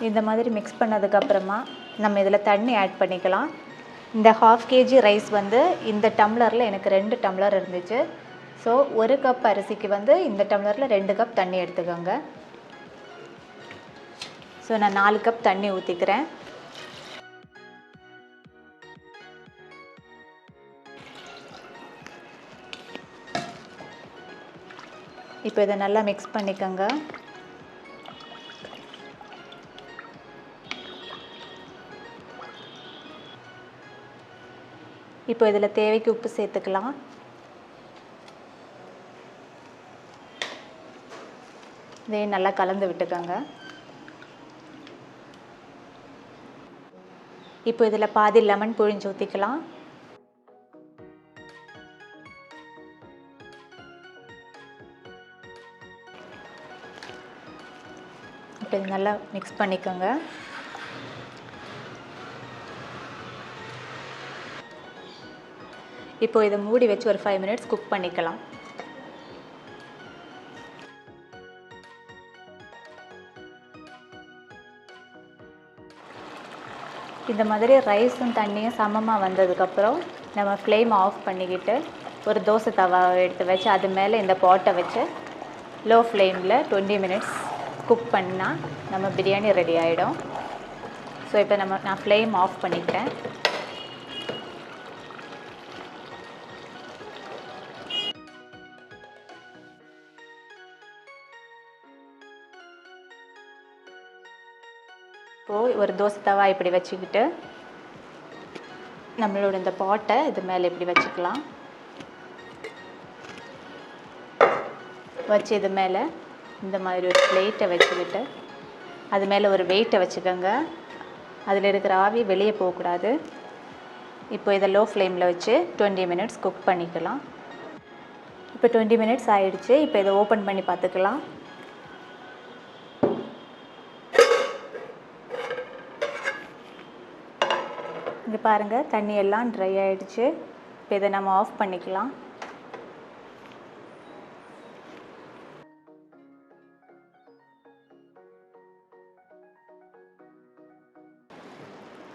இந்த மாதிரி மிக்ஸ் பண்ணதுக்கப்புறமா நம்ம இதில் தண்ணி ஆட் பண்ணிக்கலாம். இந்த 1/2 kg ரைஸ் வந்து இந்த டம்ளரில் எனக்கு 2 டம்ளர் இருந்துச்சு. ஸோ 1 கப் அரிசிக்கு வந்து இந்த டம்ளரில் 2 கப் தண்ணி எடுத்துக்கோங்க. ஸோ நான் 4 கப் தண்ணி ஊற்றிக்கிறேன். இப்போ இதை நல்லா மிக்ஸ் பண்ணிக்கோங்க. இப்போ இதில் தேவைக்கு உப்பு சேர்த்துக்கலாம். இதையும் நல்லா கலந்து விட்டுக்கோங்க. இப்போ இதில் பாதி லெமன் புழிஞ்சு ஊற்றிக்கலாம். இப்போ இது நல்லா மிக்ஸ் பண்ணிக்கோங்க. இப்போ இதை மூடி வச்சு ஒரு 5 minutes குக் பண்ணிக்கலாம். இந்த மாதிரி ரைஸும் தண்ணியும் சமமாக வந்ததுக்கப்புறம் நம்ம ஃப்ளேம் ஆஃப் பண்ணிக்கிட்டு ஒரு தோசை தவாவை எடுத்து வச்சு அது மேலே இந்த பாட்டை வச்சு லோ ஃப்ளேமில் 20 minutes குக் பண்ணால் நம்ம பிரியாணி ரெடி ஆகிடும். ஸோ இப்போ நான் ஃப்ளேம் ஆஃப் பண்ணிக்கிறேன். இப்போது ஒரு தோசை தவா இப்படி வச்சுக்கிட்டு நம்மளோட இந்த பாட்டை இது மேலே இப்படி வச்சுக்கலாம். வச்சு இது மேலே இந்த மாதிரி ஒரு பிளேட்டை வச்சுக்கிட்டு அது மேலே ஒரு வெயிட்டை வச்சுக்கோங்க. அதில் இருக்கிற ஆவி வெளியே போகக்கூடாது. இப்போ இதை லோ ஃப்ளேமில் வச்சு 20 minutes குக் பண்ணிக்கலாம். இப்போ 20 minutes ஆகிடுச்சு. இப்போ இதை ஓப்பன் பண்ணி பார்த்துக்கலாம். இங்கே பாருங்கள், தண்ணி எல்லாம் ட்ரை ஆகிடுச்சு. இப்போ இதை நம்ம ஆஃப் பண்ணிக்கலாம்.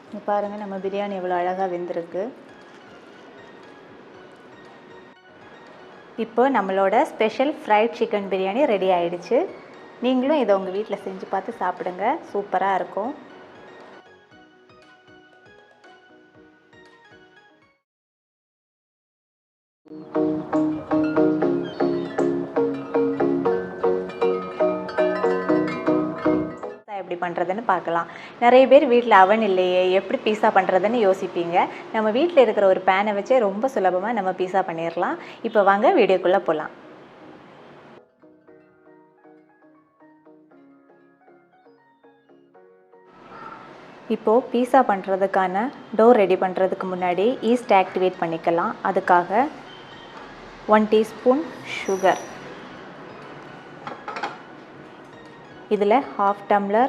இங்கே பாருங்கள், நம்ம பிரியாணி எவ்வளோ அழகாக வெந்திருக்கு. இப்போ நம்மளோட special fried chicken biryani ready ஆகிடுச்சு. நீங்களும் இதை உங்கள் வீட்டில் செஞ்சு பார்த்து சாப்பிடுங்க. சூப்பராக இருக்கும். எப்படி பண்ணுறதுன்னு பார்க்கலாம். நிறைய பேர் வீட்டில் அவன் இல்லையே, எப்படி பீஸா பண்ணுறதுன்னு யோசிப்பீங்க. நம்ம வீட்டில் இருக்கிற ஒரு பேனை வச்சே ரொம்ப சுலபமாக நம்ம பீஸா பண்ணிடலாம். இப்போ வாங்க வீடியோக்குள்ளே போகலாம். இப்போது பீஸா பண்ணுறதுக்கான டோ ரெடி பண்ணுறதுக்கு முன்னாடி ஈஸ்ட் ஆக்டிவேட் பண்ணிக்கலாம். அதுக்காக 1 teaspoon சுகர், இதில் 1/2 tumbler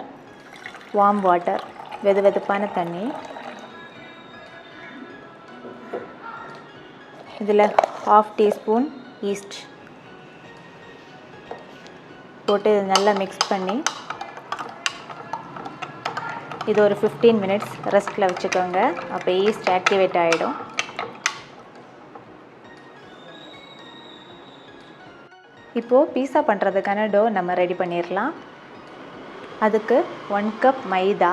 வார்ம் வாட்டர், வெதுவெதுப்பான தண்ணி, இதில் 1/2 teaspoon ஈஸ்ட் போட்டு இது நல்லா மிக்ஸ் பண்ணி இது ஒரு 15 minutes ரெஸ்ட்டில் வச்சுக்கோங்க. அப்போ ஈஸ்ட் ஆக்டிவேட் ஆகிடும். இப்போது பீஸா பண்ணுறதுக்கான டோ நம்ம ரெடி பண்ணிடலாம். அதுக்கு 1 கப் மைதா,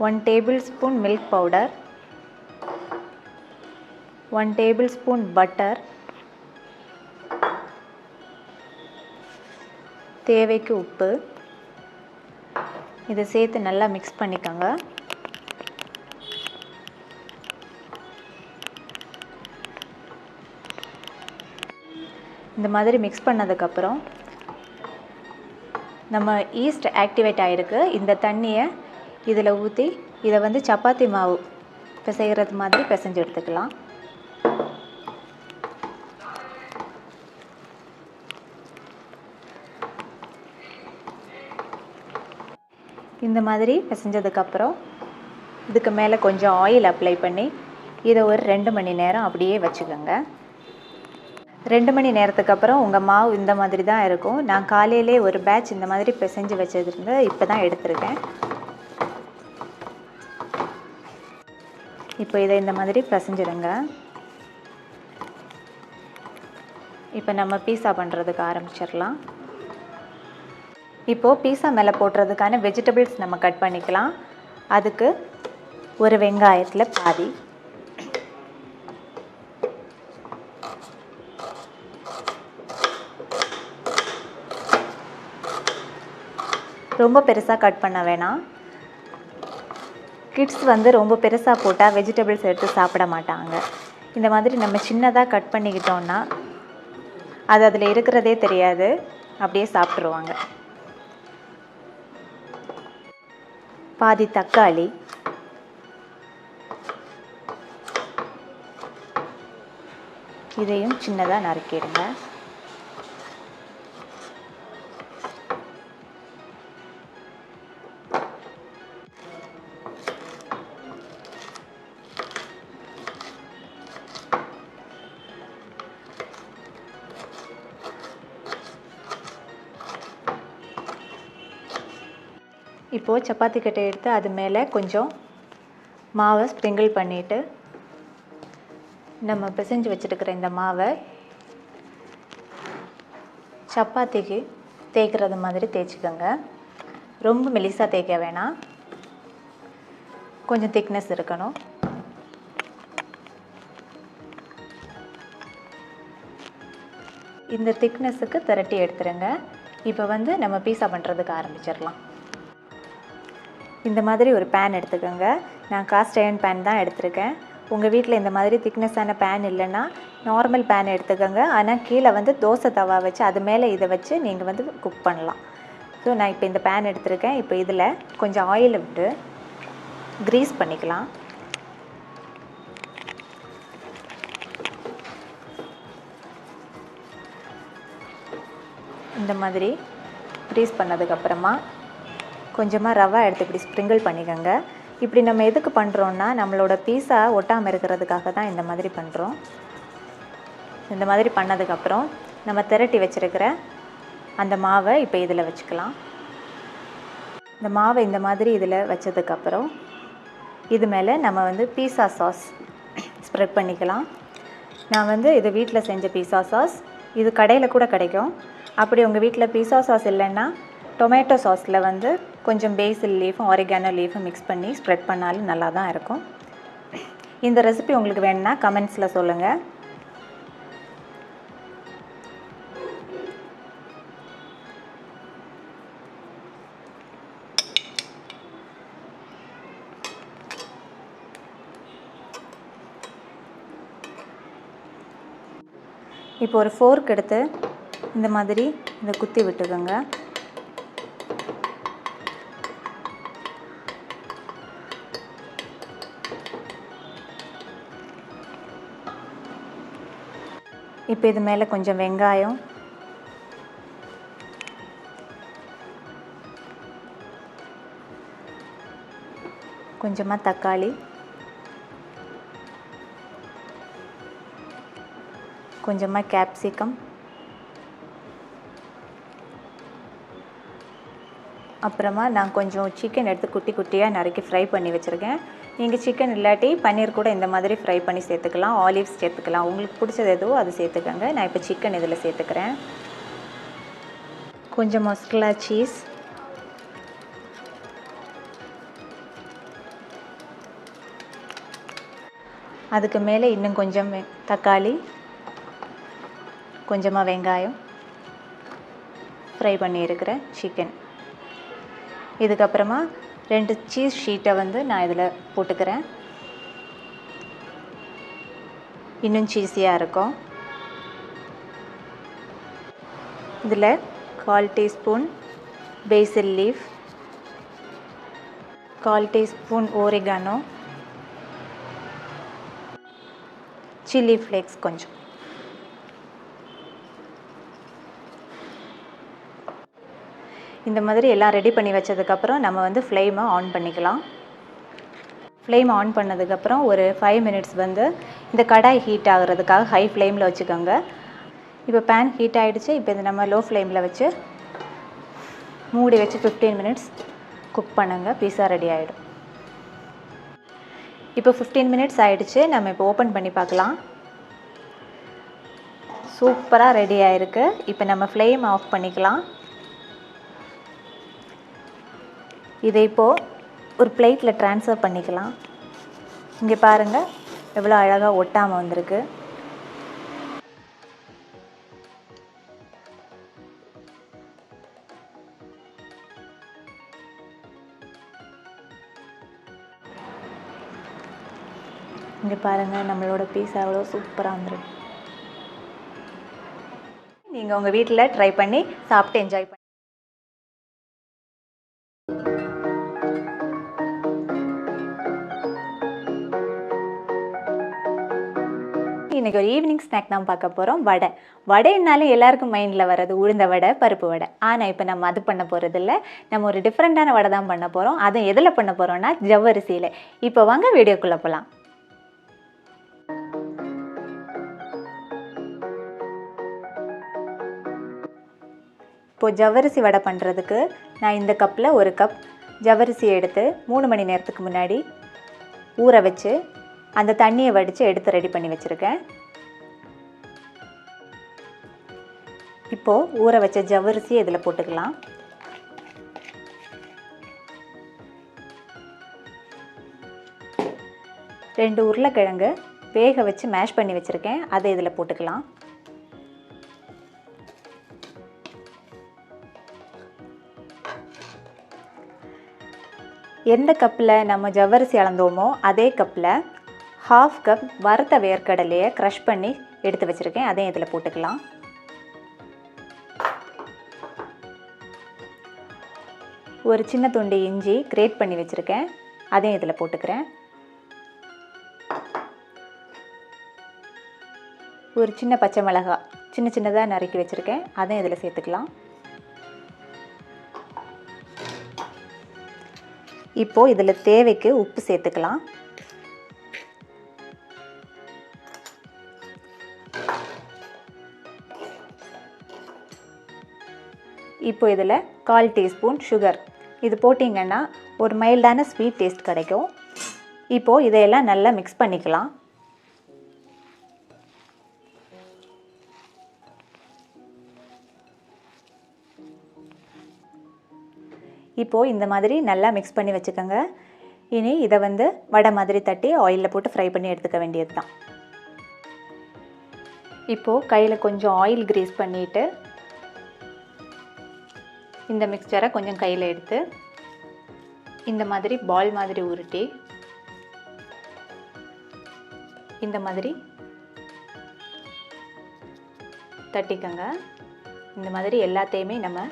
1 tablespoon milk powder, 1 tablespoon butter, தேவைக்கு உப்பு, இதை சேர்த்து நல்லா மிக்ஸ் பண்ணிக்கோங்க. இந்த மாதிரி மிக்ஸ் பண்ணதுக்கப்புறம் நம்ம ஈஸ்ட் ஆக்டிவேட் ஆகிருக்கு. இந்த தண்ணியை இதில் ஊற்றி இதை வந்து சப்பாத்தி மாவு பிசைகிறது மாதிரி பிசைஞ்சு எடுத்துக்கலாம். இந்த மாதிரி பிசைஞ்சதுக்கப்புறம் இதுக்கு மேலே கொஞ்சம் ஆயில் அப்ளை பண்ணி இதை ஒரு 2 மணி நேரம் அப்படியே வச்சுக்கோங்க. 2 மணி நேரத்துக்கு அப்புறம் உங்கள் மாவு இந்த மாதிரி தான் இருக்கும். நான் காலையிலே ஒரு பேட்ச் இந்த மாதிரி பிசைஞ்சு வச்சதுருந்து இப்போ தான் எடுத்திருக்கேன். இப்போ இதை இந்த மாதிரி பிசைஞ்சிடுங்க. இப்போ நம்ம பீஸா பண்ணுறதுக்கு ஆரம்பிச்சிடலாம். இப்போது பீஸா மேலே போடுறதுக்கான வெஜிடபிள்ஸ் நம்ம கட் பண்ணிக்கலாம். அதுக்கு ஒரு வெங்காயத்தில் பாதி, ரொம்ப பெருசாக கட் பண்ண வேணாம். கிட்ஸ் வந்து ரொம்ப பெருசாக போட்டால் வெஜிடபிள்ஸ் எடுத்து சாப்பிட மாட்டாங்க. இந்த மாதிரி நம்ம சின்னதாக கட் பண்ணிக்கிட்டோன்னா அது அதில் இருக்கிறதே தெரியாது, அப்படியே சாப்பிட்ருவாங்க. பாதி தக்காளி, இதையும் சின்னதாக நறுக்கிடுங்க. இப்போது சப்பாத்தி கட்டை எடுத்து அது மேலே கொஞ்சம் மாவை ஸ்ப்ரிங்கிள் பண்ணிவிட்டு நம்ம பிசைஞ்சு வச்சுருக்கிற இந்த மாவை சப்பாத்திக்கு தேய்க்கிறது மாதிரி தேய்ச்சிக்கோங்க. ரொம்ப மெலிசாக தேய்க்க வேணாம், கொஞ்சம் திக்னஸ் இருக்கணும். இந்த திக்னஸுக்கு திரட்டி எடுத்துருங்க. இப்போ வந்து நம்ம பீஸா பண்ணுறதுக்கு ஆரம்பிச்சிடலாம். இந்த மாதிரி ஒரு பேன் எடுத்துக்கோங்க. நான் காஸ்ட் அயர்ன் பேன் தான் எடுத்திருக்கேன். உங்கள் வீட்டில் இந்த மாதிரி திக்னஸான பேன் இல்லைன்னா நார்மல் பேன் எடுத்துக்கோங்க. ஆனால் கீழே வந்து தோசை தவா வச்சு அது மேலே இதை வச்சு நீங்கள் வந்து குக் பண்ணலாம். ஸோ நான் இப்போ இந்த பேன் எடுத்திருக்கேன். இப்போ இதில் கொஞ்சம் ஆயில் விட்டு க்ரீஸ் பண்ணிக்கலாம். இந்த மாதிரி க்ரீஸ் பண்ணதுக்கப்புறமா கொஞ்சமாக ரவை எடுத்து இப்படி ஸ்ப்ரிங்கிள் பண்ணிக்கோங்க. இப்படி நம்ம எதுக்கு பண்ணுறோன்னா நம்மளோட பீஸா ஒட்டாமல் இருக்கிறதுக்காக தான் இந்த மாதிரி பண்ணுறோம். இந்த மாதிரி பண்ணதுக்கப்புறம் நம்ம திரட்டி வச்சுருக்கிற அந்த மாவை இப்போ இதில் வச்சுக்கலாம். இந்த மாவை இந்த மாதிரி இதில் வச்சதுக்கப்புறம் இது மேலே நம்ம வந்து பீஸா சாஸ் ஸ்ப்ரெட் பண்ணிக்கலாம். நான் வந்து இது வீட்டில் செஞ்ச பீஸா சாஸ், இது கடையில் கூட கிடைக்கும். அப்படி உங்கள் வீட்டில் பீஸா சாஸ் இல்லைன்னா டொமேட்டோ சாஸில் வந்து கொஞ்சம் பேசில் லீஃபும் ஆரிகானோ லீஃபும் மிக்ஸ் பண்ணி ஸ்ப்ரெட் பண்ணாலும் நல்லா தான் இருக்கும். இந்த ரெசிபி உங்களுக்கு வேணும்னா கமெண்ட்ஸில் சொல்லுங்கள். இப்போ ஒரு ஃபோர்க் எடுத்து இந்த மாதிரி இதை குத்தி விட்டுக்கோங்க. இப்போ இது மேலே கொஞ்சம் வெங்காயம், கொஞ்சமாக தக்காளி, கொஞ்சமாக கேப்சிகம், அப்புறமா நான் கொஞ்சம் சிக்கன் எடுத்து குட்டி குட்டியாக நறுக்கி ஃப்ரை பண்ணி வச்சுருக்கேன். நீங்கள் சிக்கன் இல்லாட்டி பன்னீர் கூட இந்த மாதிரி ஃப்ரை பண்ணி சேர்த்துக்கலாம், ஆலிவ்ஸ் சேர்த்துக்கலாம். உங்களுக்கு பிடிச்சது எதுவோ அது சேர்த்துக்கோங்க. நான் இப்போ சிக்கன் இதில் சேர்த்துக்கிறேன். கொஞ்சம் மொஸ்ரலா சீஸ், அதுக்கு மேலே இன்னும் கொஞ்சம் தக்காளி, கொஞ்சமாக வெங்காயம், ஃப்ரை பண்ணியிருக்கிற சிக்கன், இதுக்கப்புறமா 2 சீஸ் ஷீட்டை வந்து நான் இதில் போட்டுக்கிறேன். இன்னும் சீஸியாக இருக்கும். இதில் 1/4 teaspoon basil leaf, 1/4 teaspoon oregano, chilli flakes கொஞ்சம். இந்த மாதிரி எல்லாம் ரெடி பண்ணி வச்சதுக்கப்புறம் நம்ம வந்து ஃப்ளேமை ஆன் பண்ணிக்கலாம். ஃப்ளேம் ஆன் பண்ணதுக்கப்புறம் ஒரு 5 மினிட்ஸ் வந்து இந்த கடாய் ஹீட் ஆகிறதுக்காக ஹை ஃப்ளேமில் வச்சுக்கோங்க. இப்போ பேன் ஹீட் ஆகிடுச்சு. இப்போ இது நம்ம லோ ஃப்ளேமில் வச்சு மூடி வச்சு 15 மினிட்ஸ் குக் பண்ணுங்க. பீஸா ரெடி ஆகிடும். இப்போ 15 மினிட்ஸ் ஆகிடுச்சு. நம்ம இப்போ ஓப்பன் பண்ணி பார்க்கலாம். சூப்பராக ரெடி ஆகிருக்கு. இப்போ நம்ம ஃப்ளேம் ஆஃப் பண்ணிக்கலாம். இதை இப்போது ஒரு பிளேட்டில் ட்ரான்ஸ்ஃபர் பண்ணிக்கலாம். இங்கே பாருங்கள் எவ்வளோ அழகாக ஒட்டாமல் வந்திருக்கு. இங்கே பாருங்கள் நம்மளோட பீஸா எவ்வளோ சூப்பராக வந்துருக்கு. நீங்கள் உங்கள் வீட்டில் ட்ரை பண்ணி சாப்பிட்டு என்ஜாய் பண்ணி இன்றைக்கி ஒரு ஈவினிங் ஸ்நாக் தான் பார்க்க போகிறோம். வடைனாலே எல்லாருக்கும் மைண்டில் வர்றது உளுந்த வடை, பருப்பு வடை. ஆனால் இப்போ நம்ம அது பண்ண போகிறதில்ல. நம்ம ஒரு டிஃப்ரெண்ட்டான வடை தான் பண்ண போகிறோம். அதை எதில் பண்ண போகிறோன்னா ஜவ்வரிசியில். இப்போ வாங்க வீடியோக்குள்ளே போகலாம். இப்போது ஜவ்வரிசி வடை பண்ணுறதுக்கு நான் இந்த கப்பில் ஒரு கப் ஜவ்வரிசி எடுத்து 3 மணி நேரத்துக்கு முன்னாடி ஊற வச்சு அந்த தண்ணியை வடித்து எடுத்து ரெடி பண்ணி வச்சுருக்கேன். இப்போது ஊற வச்ச ஜவ்வரிசியை இதில் போட்டுக்கலாம். ரெண்டு உருளைக்கிழங்கு வேக வச்சு மேஷ் பண்ணி வச்சுருக்கேன். அதை இதில் போட்டுக்கலாம். எந்த கப்பில் நம்ம ஜவ்வரிசி அளந்தோமோ அதே கப்பில் 1/2 கப் வறுத்த வேர்க்கடலையை க்ரஷ் பண்ணி எடுத்து வச்சுருக்கேன். அதையும் இதில் போட்டுக்கலாம். ஒரு சின்ன துண்டு இஞ்சி கிரேட் பண்ணி வச்சுருக்கேன். அதையும் இதில் போட்டுக்கிறேன். ஒரு சின்ன பச்சை மிளகாய் சின்ன சின்னதாக நறுக்கி வச்சுருக்கேன். அதையும் இதில் சேர்த்துக்கலாம். இப்போது இதில் தேவைக்கு உப்பு சேர்த்துக்கலாம். இப்போ இதில் 1/4 டீஸ்பூன் சுகர் இது போட்டிங்கன்னா ஒரு மைல்டான ஸ்வீட் டேஸ்ட் கிடைக்கும். இப்போது இதையெல்லாம் நல்லா மிக்ஸ் பண்ணிக்கலாம். இப்போது இந்த மாதிரி நல்லா மிக்ஸ் பண்ணி வச்சுக்கோங்க. இனி இதை வடை மாதிரி தட்டி ஆயிலில் போட்டு ஃப்ரை பண்ணி எடுத்துக்க வேண்டியது தான். இப்போது கையில் கொஞ்சம் ஆயில் கிரீஸ் பண்ணிவிட்டு இந்த மிக்ஸ்சரை கொஞ்சம் கையில் எடுத்து இந்த மாதிரி பால் மாதிரி உருட்டி இந்த மாதிரி தட்டிக்கங்க. இந்த மாதிரி எல்லாத்தையுமே நம்ம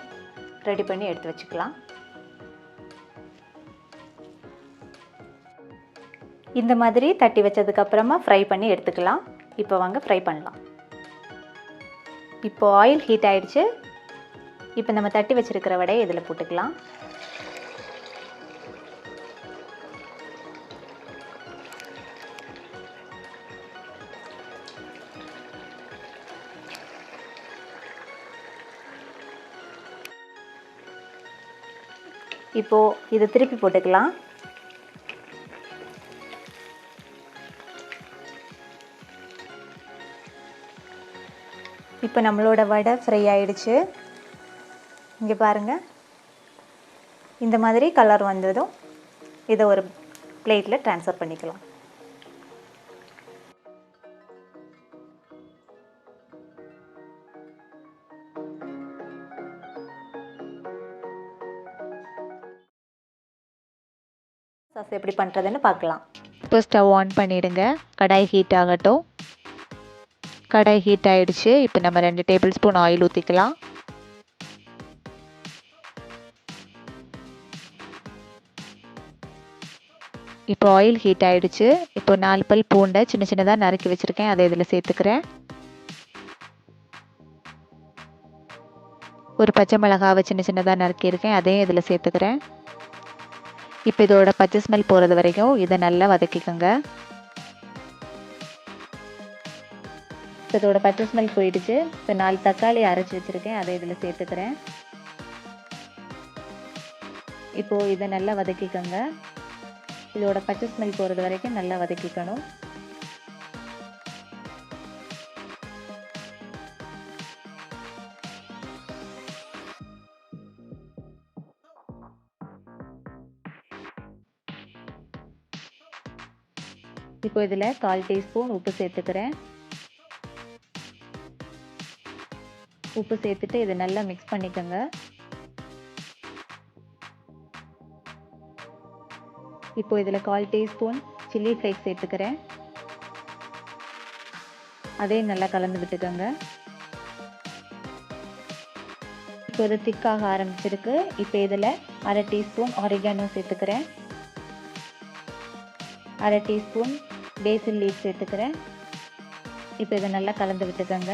ரெடி பண்ணி எடுத்து வச்சுக்கலாம். இந்த மாதிரி தட்டி வச்சதுக்கப்புறமா ஃப்ரை பண்ணி எடுத்துக்கலாம். இப்போ வாங்க ஃப்ரை பண்ணலாம். இப்போ ஆயில் ஹீட் ஆகிடுச்சு. இப்போ நம்ம தட்டி வச்சுருக்கிற வடையை இதில் போட்டுக்கலாம். இப்போது இதை திருப்பி போட்டுக்கலாம். இப்போ நம்மளோட வடை ஃப்ரை ஆகிடுச்சு. இங்கே பாருங்கள் இந்த மாதிரி கலர் வந்ததும் இதை ஒரு பிளேட்டில் ட்ரான்ஸ்ஃபர் பண்ணிக்கலாம். சாஸ் எப்படி பண்ணுறதுன்னு பார்க்கலாம். இப்போ ஸ்டவ் ஆன் பண்ணிவிடுங்க. கடாய் ஹீட் ஆகட்டும். கடாய் ஹீட் ஆகிடுச்சு. இப்போ நம்ம 2 டேபிள் ஸ்பூன் ஆயில் ஊற்றிக்கலாம். இப்போ ஆயில் ஹீட் ஆகிடுச்சு. இப்போ 4 பல் பூண்டை சின்ன சின்னதாக நறுக்கி வச்சுருக்கேன். அதை இதில் சேர்த்துக்கிறேன். ஒரு பச்சை மிளகாவை சின்ன சின்னதாக நறுக்கியிருக்கேன். அதையும் இதில் சேர்த்துக்கிறேன். இப்போ இதோட பச்சை ஸ்மெல் போகிறது வரைக்கும் இதை நல்லா வதக்கிக்கோங்க. இப்போ இதோட பச்சை ஸ்மெல் போயிடுச்சு. இப்போ 4 தக்காளி அரைச்சி வச்சுருக்கேன், அதை இதில் சேர்த்துக்கிறேன். இப்போது இதை நல்லா வதக்கிக்கோங்க. இதோட பச்சை ஸ்மெல் போகிறது வரைக்கும் நல்லா வதக்கிக்கணும். இப்போ இதில் 1/4 டீஸ்பூன் உப்பு சேர்த்துக்கிறேன். உப்பு சேர்த்துட்டு இதை நல்லா மிக்ஸ் பண்ணிக்கோங்க. இப்போ இதில் 1/4 டீஸ்பூன் சில்லி ஃப்ளேக்ஸ் சேர்த்துக்கிறேன். அதையும் நல்லா கலந்து விட்டுக்கோங்க. இப்போ இது திக்காக ஆரம்பிச்சிருக்கு. இப்போ இதில் 1/2 டீஸ்பூன் ஆரிகானோ சேர்த்துக்கிறேன். 1/2 டீஸ்பூன் பேசில் லீஃப் சேர்த்துக்கிறேன். இப்போ இதை நல்லா கலந்து விட்டுக்கோங்க.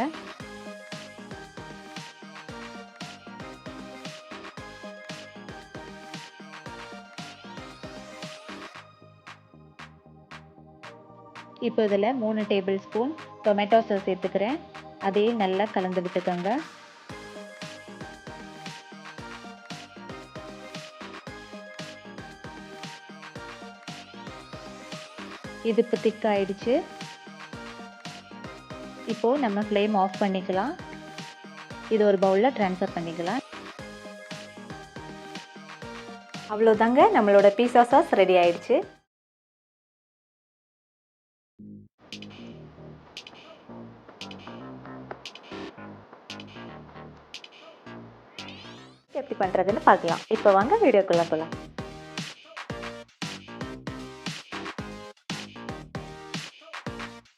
இப்போ இதில் 3 டேபிள் ஸ்பூன் டொமேட்டோ சாஸ் சேர்த்துக்கிறேன். அதையும் நல்லா கலந்து விட்டுக்கோங்க. இது இப்போ திக் ஆயிடுச்சு. இப்போது நம்ம ஃப்ளேம் ஆஃப் பண்ணிக்கலாம். இது ஒரு பவுலில் ட்ரான்ஸ்ஃபர் பண்ணிக்கலாம். அவ்வளோதாங்க, நம்மளோட பீஸா சாஸ் ரெடி ஆயிடுச்சு. எப்படி பண்ணுறதுன்னு பார்க்கலாம். இப்போ வாங்க வீடியோக்குள்ளே போகலாம்.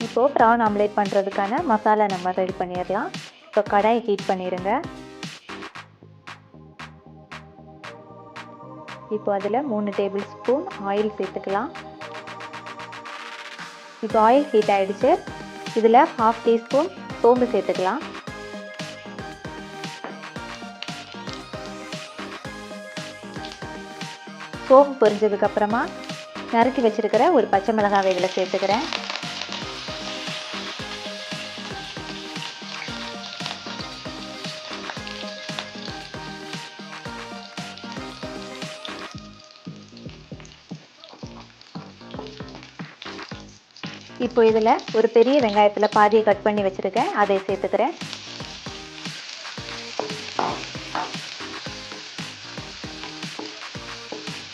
இப்போது ப்ரான் ஆம்லேட் பண்ணுறதுக்கான மசாலா நம்ம ரெடி பண்ணிடலாம். இப்போ கடாயை ஹீட் பண்ணிடுங்க. இப்போ அதில் 3 டேபிள் ஸ்பூன் ஆயில் சேர்த்துக்கலாம். இப்போ ஆயில் ஹீட் ஆகிடுச்சு. இதில் 1/2 டீஸ்பூன் சோம்பு சேர்த்துக்கலாம். சோம்பு பொரிஞ்சதுக்கப்புறமா நறுக்கி வச்சுருக்கிற ஒரு பச்சை மிளகாவை இதில் சேர்த்துக்கிறேன். இப்போ இதில் ஒரு பெரிய வெங்காயத்தில் பாதியை கட் பண்ணி வச்சுருக்கேன், அதை சேர்த்துக்கிறேன்.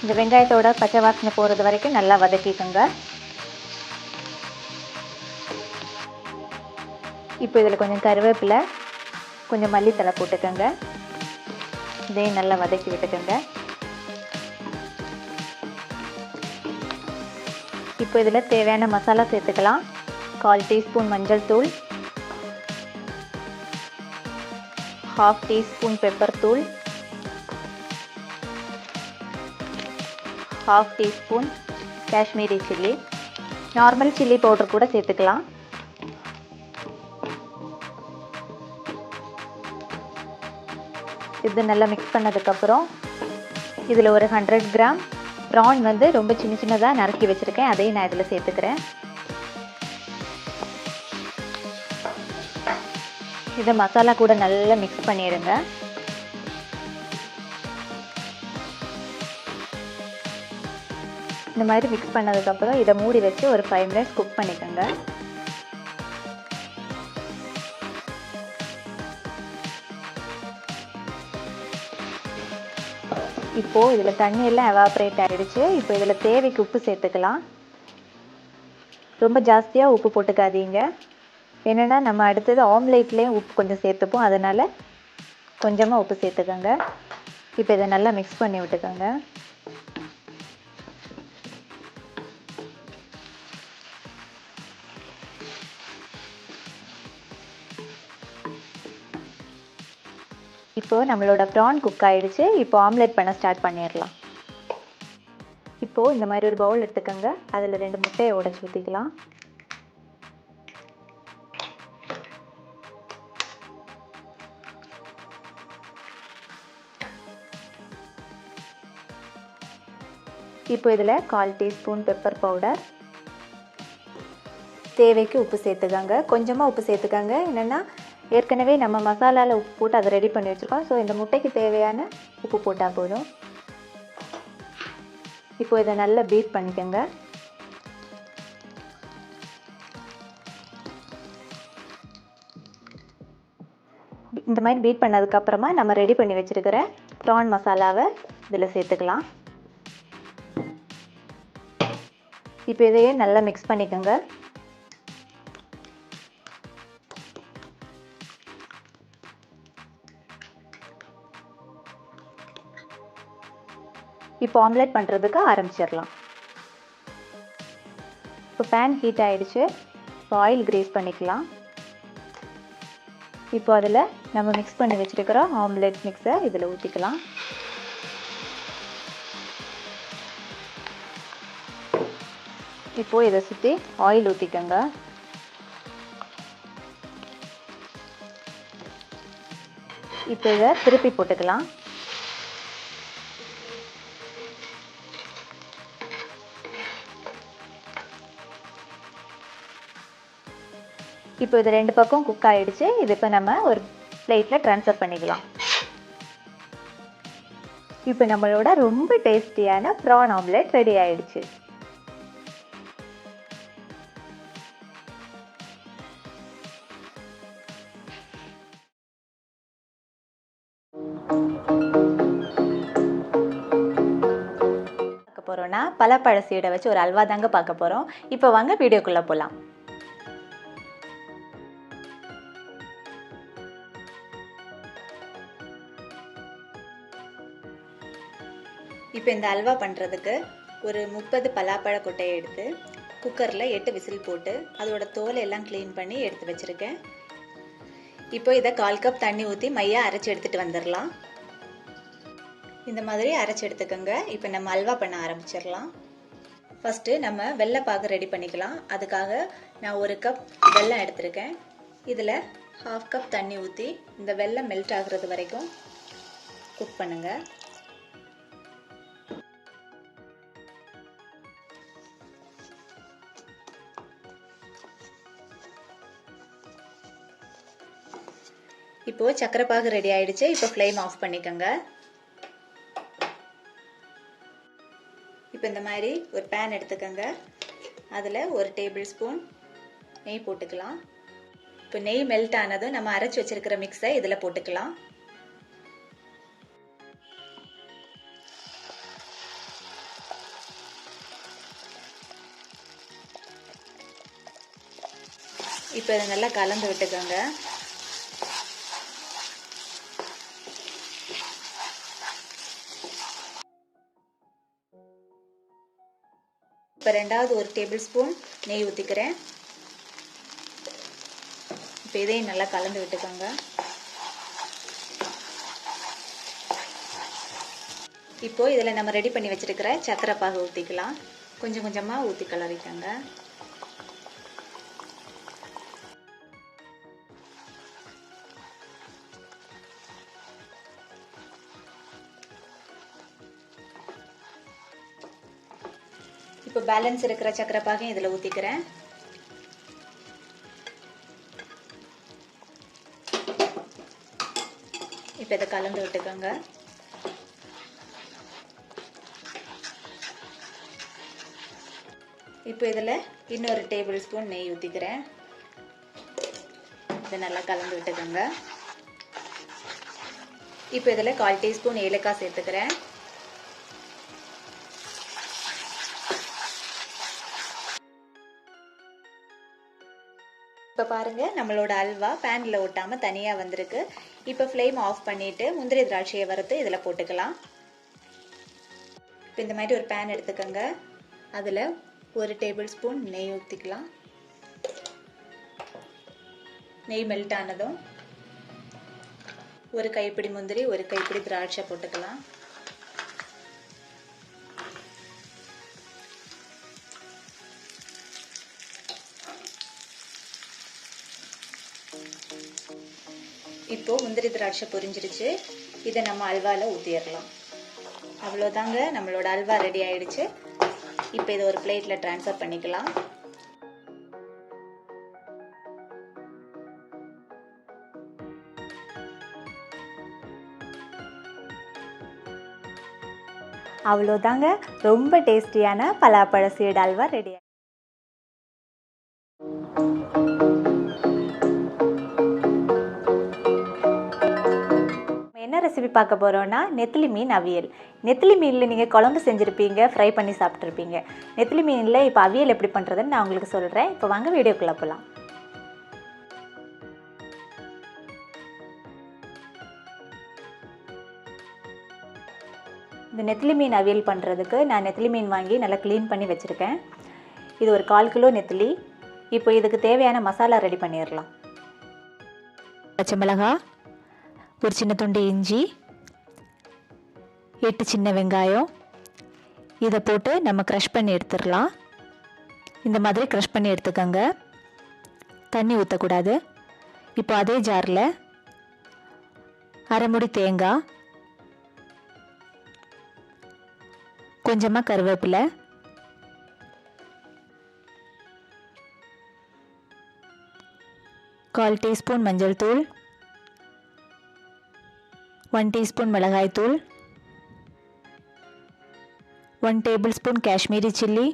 இந்த வெங்காயத்தோட பச்சை வாசனை போகிறது வரைக்கும் நல்லா வதக்கிக்கோங்க. இப்போ இதில் கொஞ்சம் கருவேப்பிலை, கொஞ்சம் மல்லித்தழை போட்டுக்கோங்க. இதையும் நல்லா வதக்கி விட்டுக்கோங்க. இப்போ இதில் தேவையான மசாலா சேர்த்துக்கலாம். 1/4 டீஸ்பூன் மஞ்சள் தூள், 1/2 டீஸ்பூன் பெப்பர் தூள், 1/2 teaspoon Kashmiri chilli, normal chilli powder கூட சேர்த்துக்கலாம். இது நல்லா மிக்ஸ் பண்ணதுக்கப்புறம் இதில் ஒரு 100 கிராம் ப்ரான் வந்து ரொம்ப சின்ன சின்னதாக நறுக்கி வச்சுருக்கேன், அதையும் நான் இதில் சேர்த்துக்கிறேன். இதை மசாலா கூட நல்லா மிக்ஸ் பண்ணிடுங்க. இந்த மாதிரி மிக்ஸ் பண்ணதுக்கப்புறம் இதை மூடி வச்சு ஒரு 5 மினிட்ஸ் குக் பண்ணிக்கோங்க. இப்போது இதில் தண்ணியெல்லாம் எவாப்ரேட் ஆகிடுச்சு. இப்போ இதில் தேவைக்கு உப்பு சேர்த்துக்கலாம். ரொம்ப ஜாஸ்தியாக உப்பு போட்டுக்காதீங்க, என்னென்னா நம்ம அடுத்தது ஆம்லேட்லேயும் உப்பு கொஞ்சம் சேர்த்துப்போம், அதனால் கொஞ்சமாக உப்பு சேர்த்துக்கோங்க. இப்போ இதை நல்லா மிக்ஸ் பண்ணி விட்டுக்கோங்க. இப்போது நம்மளோட ப்ரான் குக் ஆகிடுச்சு. இப்போ ஆம்லேட் பண்ண ஸ்டார்ட் பண்ணிடலாம். இப்போது இந்த மாதிரி ஒரு பவுல் எடுத்துக்கோங்க. அதில் 2 முட்டையை உடைச்சி ஊற்றிக்கலாம். இப்போ இதில் 1/4 டீஸ்பூன் பெப்பர் பவுடர், தேவைக்கு உப்பு சேர்த்துக்கோங்க. கொஞ்சமாக உப்பு சேர்த்துக்கோங்க. என்னென்னா ஏற்கனவே நம்ம மசாலாவில் உப்பு போட்டு அதை ரெடி பண்ணி வச்சுருக்கோம். ஸோ இந்த முட்டைக்கு தேவையான உப்பு போட்டால் போதும். இப்போ இதை நல்லா பீட் பண்ணிக்கோங்க. இந்த மாதிரி பீட் பண்ணதுக்கப்புறமா நம்ம ரெடி பண்ணி வச்சுருக்கிற ப்ரான் மசாலாவை இதில் சேர்த்துக்கலாம். இப்போ இதையே நல்லா மிக்ஸ் பண்ணிக்கோங்க. இப்போ ஆம்லெட் பண்ணுறதுக்கு ஆரம்பிச்சிடலாம். இப்போ பேன் ஹீட் ஆகிடுச்சு. இப்போ ஆயில் கிரீஸ் பண்ணிக்கலாம். இப்போ அதில் நம்ம மிக்ஸ் பண்ணி வச்சுருக்கிற ஆம்லெட் மிக்ஸை இதில் ஊற்றிக்கலாம். இப்போது இதை சுற்றி ஆயில் ஊற்றிக்கோங்க. இப்போ இதை திருப்பி போட்டுக்கலாம். இப்போ இது 2 பக்கம் குக் ஆகிடுச்சு. இது இப்போ நம்ம ஒரு பிளேட்டில் ட்ரான்ஸ்ஃபர் பண்ணிக்கலாம். இப்போ நம்மளோட ரொம்ப டேஸ்டியான ப்ரான் ஆம்லெட் ரெடி ஆகிடுச்சு. பார்க்க போகிறோன்னா பலாப்பழ சீடை வச்சு ஒரு அல்வா தாங்க பார்க்க போகிறோம். இப்போ வாங்க வீடியோக்குள்ளே போகலாம். இப்போ இந்த அல்வா பண்ணுறதுக்கு ஒரு 30 பலாப்பழ கொட்டையை எடுத்து குக்கரில் 8 விசில் போட்டு அதோட தோலை எல்லாம் க்ளீன் பண்ணி எடுத்து வச்சுருக்கேன். இப்போ இதை 1/4 கப் தண்ணி ஊற்றி மையாக அரைச்சி எடுத்துகிட்டு வந்துடலாம். இந்த மாதிரி அரைச்சி எடுத்துக்கோங்க. இப்போ நம்ம அல்வா பண்ண ஆரம்பிச்சிடலாம். ஃபஸ்ட்டு நம்ம வெல்லை பாகு ரெடி பண்ணிக்கலாம். அதுக்காக நான் 1 கப் வெல்லம் எடுத்திருக்கேன். இதில் 1/2 கப் தண்ணி ஊற்றி இந்த வெல்லம் மெல்ட் ஆகுறது வரைக்கும் குக் பண்ணுங்கள். இப்போது சக்கரை பாகு ரெடி ஆகிடுச்சு. இப்போ ஃப்ளேம் ஆஃப் பண்ணிக்கோங்க. இப்போ இந்த மாதிரி ஒரு பேன் எடுத்துக்கோங்க. அதில் 1 டேபிள் ஸ்பூன் நெய் போட்டுக்கலாம். இப்போ நெய் மெல்ட் ஆனதும் நம்ம அரைச்சி வச்சிருக்கிற மிக்ஸை இதில் போட்டுக்கலாம். இப்போ இதை நல்லா கலந்து விட்டுக்கோங்க. இப்போ 2வது 1 டேபிள் ஸ்பூன் நெய் ஊற்றிக்கிறேன். இப்போ இதையும் நல்லா கலந்து விட்டுக்கோங்க. இப்போ இதில் நம்ம ரெடி பண்ணி வச்சிருக்கிற சக்கரை பாகு ஊற்றிக்கலாம். கொஞ்சம் கொஞ்சமாக ஊற்றி கலரிக்கோங்க. இப்போ பேலன்ஸ் இருக்கிற சக்கரை பாகையும் இதில் ஊற்றிக்கிறேன். இப்போ இதை கலந்து விட்டுக்கோங்க. இப்போ இதில் இன்னொரு டேபிள் ஸ்பூன் நெய் ஊற்றிக்கிறேன். இதை நல்லா கலந்து விட்டுக்கோங்க. இப்போ இதில் 1/4 டீஸ்பூன் ஏலக்காய் சேர்த்துக்கிறேன். இப்போ பாருங்கள், நம்மளோட அல்வா பேனில் ஒட்டாமல் தனியாக வந்திருக்கு. இப்போ ஃப்ளேம் ஆஃப் பண்ணிவிட்டு முந்திரி திராட்சையை வறுத்து இதில் போட்டுக்கலாம். இப்போ இந்த மாதிரி ஒரு பேன் எடுத்துக்கோங்க. அதில் 1 டேபிள் ஸ்பூன் நெய் ஊற்றிக்கலாம். நெய் மெல்ட் ஆனதும் 1 கைப்பிடி முந்திரி 1 கைப்பிடி திராட்சை போட்டுக்கலாம். இப்போ முந்திரி திராட்சை பொரிஞ்சிருச்சு. இதை நம்ம அல்வாவில் ஊற்றிடலாம். அவ்வளோதாங்க, நம்மளோட அல்வா ரெடி ஆயிடுச்சு. இப்போ இதை ஒரு பிளேட்டில் ட்ரான்ஸ்ஃபர் பண்ணிக்கலாம். அவ்வளோதாங்க, ரொம்ப டேஸ்டியான பலாப்பழ சீடை அல்வா ரெடி. என்ன ரெசிபி பார்க்க போகிறோன்னா நெத்திலி மீன் அவியல். நெத்திலி மீனில் நீங்கள் குழம்பு செஞ்சுருப்பீங்க, ஃப்ரை பண்ணி சாப்பிட்ருப்பீங்க. நெத்திலி மீனில் இப்போ அவியல் எப்படி பண்ணுறதுன்னு நான் உங்களுக்கு சொல்கிறேன். இப்போ வாங்க வீடியோக்குள்ளே போகலாம். இந்த நெத்திலி மீன் அவியல் பண்ணுறதுக்கு நான் நெத்திலி மீன் வாங்கி நல்லா க்ளீன் பண்ணி வச்சுருக்கேன். இது ஒரு 1/4 கிலோ நெத்திலி. இப்போ இதுக்கு தேவையான மசாலா ரெடி பண்ணிடலாம். பச்சை மிளகாய், ஒரு சின்ன துண்டு இஞ்சி, 8 சின்ன வெங்காயம், இதை போட்டு நம்ம க்ரஷ் பண்ணி எடுத்துடலாம். இந்த மாதிரி க்ரஷ் பண்ணி எடுத்துக்கோங்க, தண்ணி ஊற்றக்கூடாது. இப்போ அதே ஜாரில் அரை மூடி தேங்காய், கொஞ்சமாக கருவேப்பிலை, கால் டீஸ்பூன் மஞ்சள் தூள், 1 டீஸ்பூன் மிளகாய் தூள், 1 டேபிள் ஸ்பூன் காஷ்மீரி சில்லி,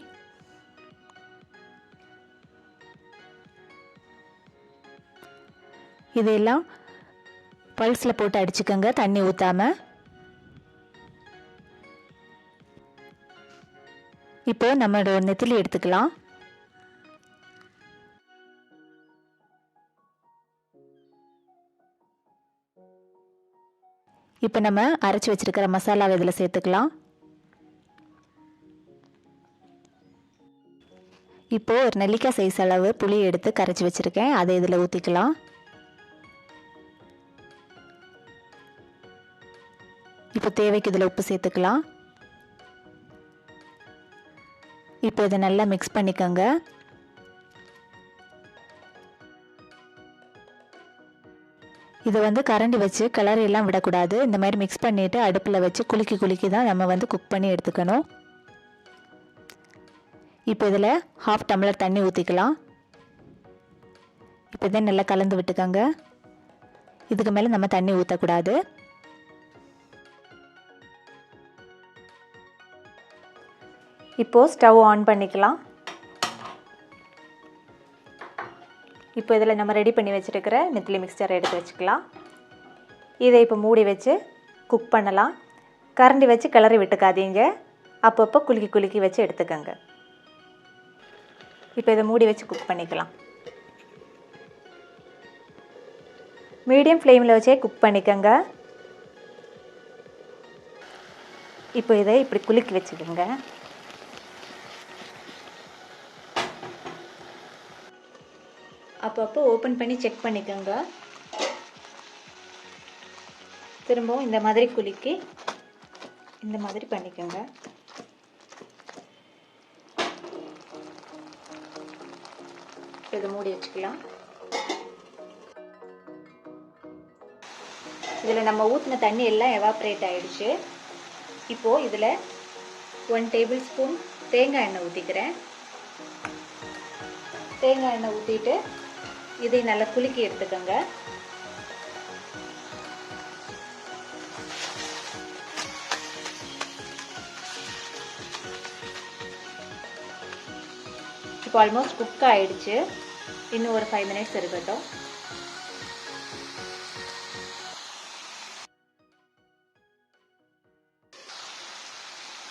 இதெல்லாம் பல்ஸில் போட்டு அடிச்சுக்கோங்க, தண்ணி ஊற்றாமல். இப்போ நம்மளோட நெத்திலி எடுத்துக்கலாம். இப்போ நம்ம அரைச்சி வச்சிருக்கிற மசாலாவை இதில் சேர்த்துக்கலாம். இப்போது ஒரு நெல்லிக்காய் சைஸ் அளவு புளி எடுத்து கரைச்சி வச்சுருக்கேன், அதை இதில் ஊற்றிக்கலாம். இப்போ தேவைக்கு இதில் உப்பு சேர்த்துக்கலாம். இப்போ இதை நல்லா மிக்ஸ் பண்ணிக்கோங்க. இதை கரண்டி வச்சு கிளறி எல்லாம் விடக்கூடாது. இந்த மாதிரி மிக்ஸ் பண்ணிவிட்டு அடுப்பில் வச்சு குலுக்கி தான் நம்ம குக் பண்ணி எடுத்துக்கணும். இப்போ இதில் 1/2 டம்ளர் தண்ணி ஊற்றிக்கலாம். இப்போ இதை நல்லா கலந்து விட்டுக்கோங்க. இதுக்கு மேலே நம்ம தண்ணி ஊற்றக்கூடாது. இப்போது ஸ்டவ் ஆன் பண்ணிக்கலாம். இப்போ இதில் நம்ம ரெடி பண்ணி வச்சுருக்கிற நெத்திலி மிக்ஸ்சரை எடுத்து வச்சுக்கலாம். இதை இப்போ மூடி வச்சு குக் பண்ணலாம். கரண்டி வச்சு கிளறி விட்டுக்காதீங்க, அப்பப்போ குலுக்கி வச்சு எடுத்துக்கோங்க. இப்போ இதை மூடி வச்சு குக் பண்ணிக்கலாம். மீடியம் ஃப்ளேமில் வச்சே குக் பண்ணிக்கோங்க. இப்போ இதை இப்படி குலுக்கி வச்சுக்கோங்க. அப்பப்போ ஓப்பன் பண்ணி செக் பண்ணிக்கோங்க. திரும்பவும் இந்த மாதிரி குலுக்கி இந்த மாதிரி பண்ணிக்கோங்க. இதை மூடி வச்சுக்கலாம். இதில் நம்ம ஊற்றின தண்ணி எல்லாம் எவாப்ரேட் ஆகிடுச்சு. இப்போது இதில் 1 டேபிள் ஸ்பூன் தேங்காய் எண்ணெய் ஊற்றிக்கிறேன். தேங்காய் எண்ணெய் ஊற்றிட்டு இதை நல்லா குலுக்கி எடுத்துக்கோங்க. இப்போ ஆல்மோஸ்ட் குக் ஆகிடுச்சு. இன்னும் ஒரு 5 மினிட்ஸ் இருக்கட்டும்.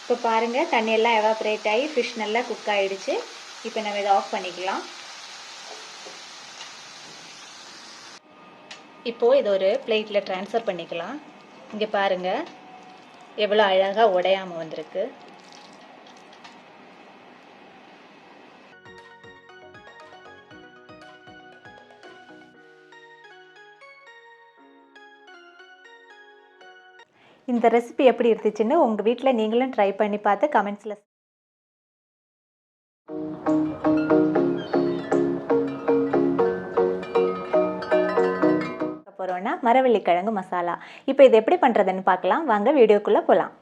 இப்போ பாருங்கள், தண்ணியெல்லாம் எவாப்ரேட் ஆகி ஃபிஷ் நல்லா குக் ஆகிடுச்சு. இப்போ நம்ம இதை ஆஃப் பண்ணிக்கலாம். இப்போது இதை ஒரு பிளேட்டில் ட்ரான்ஸ்ஃபர் பண்ணிக்கலாம். இங்கே பாருங்கள், எவ்வளோ அழகாக உடையாமல் வந்திருக்கு. இந்த ரெசிபி எப்படி இருந்துச்சுன்னு உங்கள் வீட்டில் நீங்களும் ட்ரை பண்ணி பார்த்து கமெண்ட்ஸில் போகிறோன்னா மரவள்ளிக்கிழங்கு மசாலா. இப்போ இது எப்படி பண்ணுறதுன்னு பார்க்கலாம். வாங்க வீடியோக்குள்ளே போகலாம்.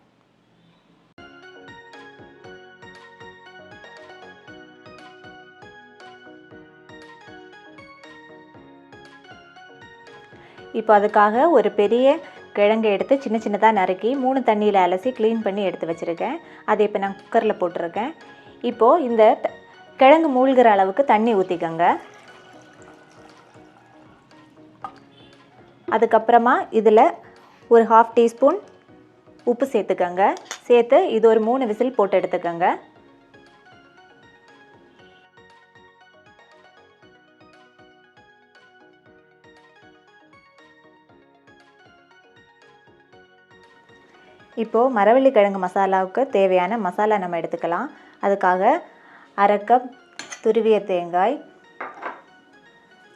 இப்போ அதுக்காக ஒரு பெரிய கிழங்கை எடுத்து சின்ன சின்னதாக நறுக்கி 3 தண்ணியில் அலசி க்ளீன் பண்ணி எடுத்து வச்சுருக்கேன். அதை இப்போ நான் குக்கரில் போட்டிருக்கேன். இப்போது இந்த கிழங்கு மூழ்கிற அளவுக்கு தண்ணி ஊற்றிக்கோங்க. அதுக்கப்புறமா இதில் ஒரு 1/2 டீஸ்பூன் உப்பு சேர்த்துக்கோங்க. சேர்த்து இது ஒரு 3 விசில் போட்டு எடுத்துக்கோங்க. இப்போது மரவள்ளி கிழங்கு மசாலாவுக்கு தேவையான மசாலா நம்ம எடுத்துக்கலாம். அதுக்காக 1/2 கப் துருவிய தேங்காய்,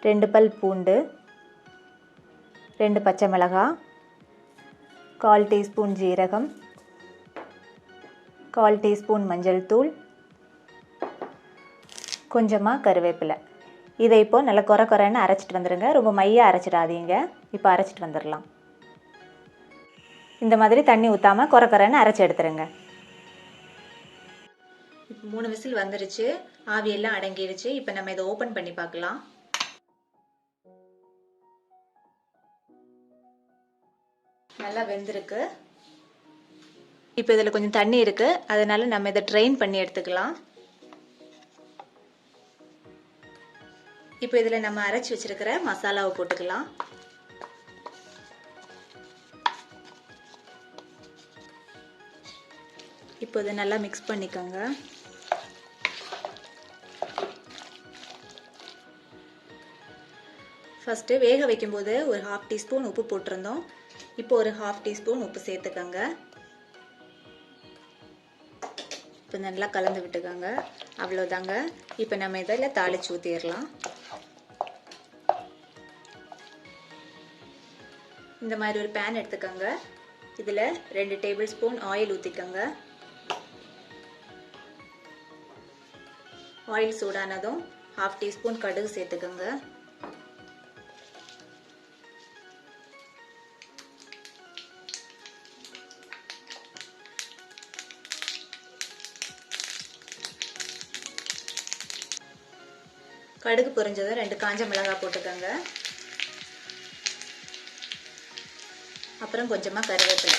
2 பல் பூண்டு, 2 பச்சை மிளகாய், 1/4 டீஸ்பூன் ஜீரகம், 1/4 டீஸ்பூன் மஞ்சள் தூள், கொஞ்சமாக கருவேப்பிலை. இதை இப்போது நல்லா கொரன்னு அரைச்சிட்டு வந்துடுங்க. ரொம்ப மையாக அரைச்சிடாதீங்க. இப்போ அரைச்சிட்டு வந்துடலாம். இந்த மாதிரி தண்ணி ஊற்றாமல் கொரன்னு அரைச்சி எடுத்துருங்க. இப்போ 3 விசில் வந்துருச்சு. ஆவியெல்லாம் அடங்கிடுச்சு. இப்போ நம்ம இதை ஓப்பன் பண்ணி பார்க்கலாம். நல்லா வெந்திருக்கு. இப்போ இதில் கொஞ்சம் தண்ணி இருக்குது, அதனால நம்ம இதை ட்ரெயின் பண்ணி எடுத்துக்கலாம். இப்போ இதில் நம்ம அரைச்சி வச்சிருக்கிற மசாலாவை போட்டுக்கலாம். இப்போ இதை நல்லா மிக்ஸ் பண்ணிக்கோங்க. ஃபஸ்ட்டு வேக வைக்கும்போது ஒரு 1/2 டீஸ்பூன் உப்பு போட்டிருந்தோம். இப்போ ஒரு 1/2 டீஸ்பூன் உப்பு சேர்த்துக்கோங்க. இப்போ நல்லா கலந்து விட்டுக்கோங்க. அவ்வளோதாங்க. இப்போ நம்ம இதில் தாளிச்சு ஊற்றிடலாம். இந்த மாதிரி ஒரு பேன் எடுத்துக்கோங்க. இதில் 2 டேபிள் ஸ்பூன் ஆயில் ஊற்றிக்கோங்க. ஆயில் சூடானதும் 1/2 டீஸ்பூன் கடுகு சேர்த்துக்கோங்க. கடுகு பொரிஞ்சதும் 2 காஞ்ச மிளகாய் போட்டுக்கோங்க. அப்புறம் கொஞ்சமாக கருவேப்பிலை.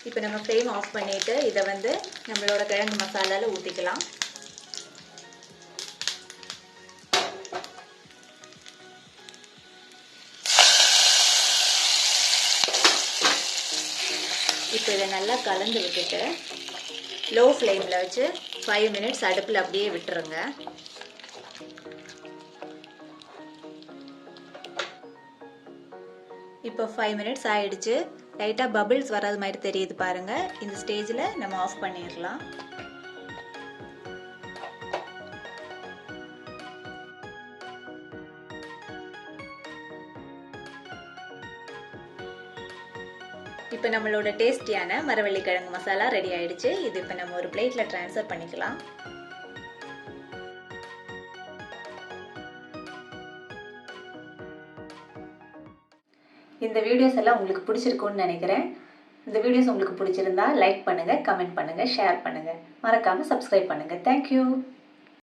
இப்போ நம்ம ஃப்ளேம் ஆஃப் பண்ணிவிட்டு இதை வந்து நம்மளோட கிழங்கு மசாலாவில் ஊற்றிக்கலாம். இப்போ இதை நல்லா கலந்து விட்டுட்டு லோ ஃப்ளேமில் வச்சு 5 மினிட்ஸ் அடுப்பில் அப்படியே விட்டுருங்க. இப்போ 5 மினிட்ஸ் ஆயிடுச்சு. லைட்டாக பபிள்ஸ் வராது மாதிரி தெரியுது பாருங்கள். இந்த ஸ்டேஜில் நம்ம ஆஃப் பண்ணிடலாம். இப்போ நம்மளோட டேஸ்டியான மரவள்ளி கிழங்கு மசாலா ரெடி ஆயிடுச்சு. இது இப்போ நம்ம ஒரு பிளேட்டில் ட்ரான்ஸ்ஃபர் பண்ணிக்கலாம். இந்த வீடியோஸ் எல்லாம் உங்களுக்கு பிடிச்சிருக்கும்னு நினைக்கிறேன். இந்த வீடியோஸ் உங்களுக்கு பிடிச்சிருந்தா லைக் பண்ணுங்கள், கமெண்ட் பண்ணுங்கள், ஷேர் பண்ணுங்கள். மறக்காமல் சப்ஸ்கிரைப் பண்ணுங்கள். தேங்க்யூ.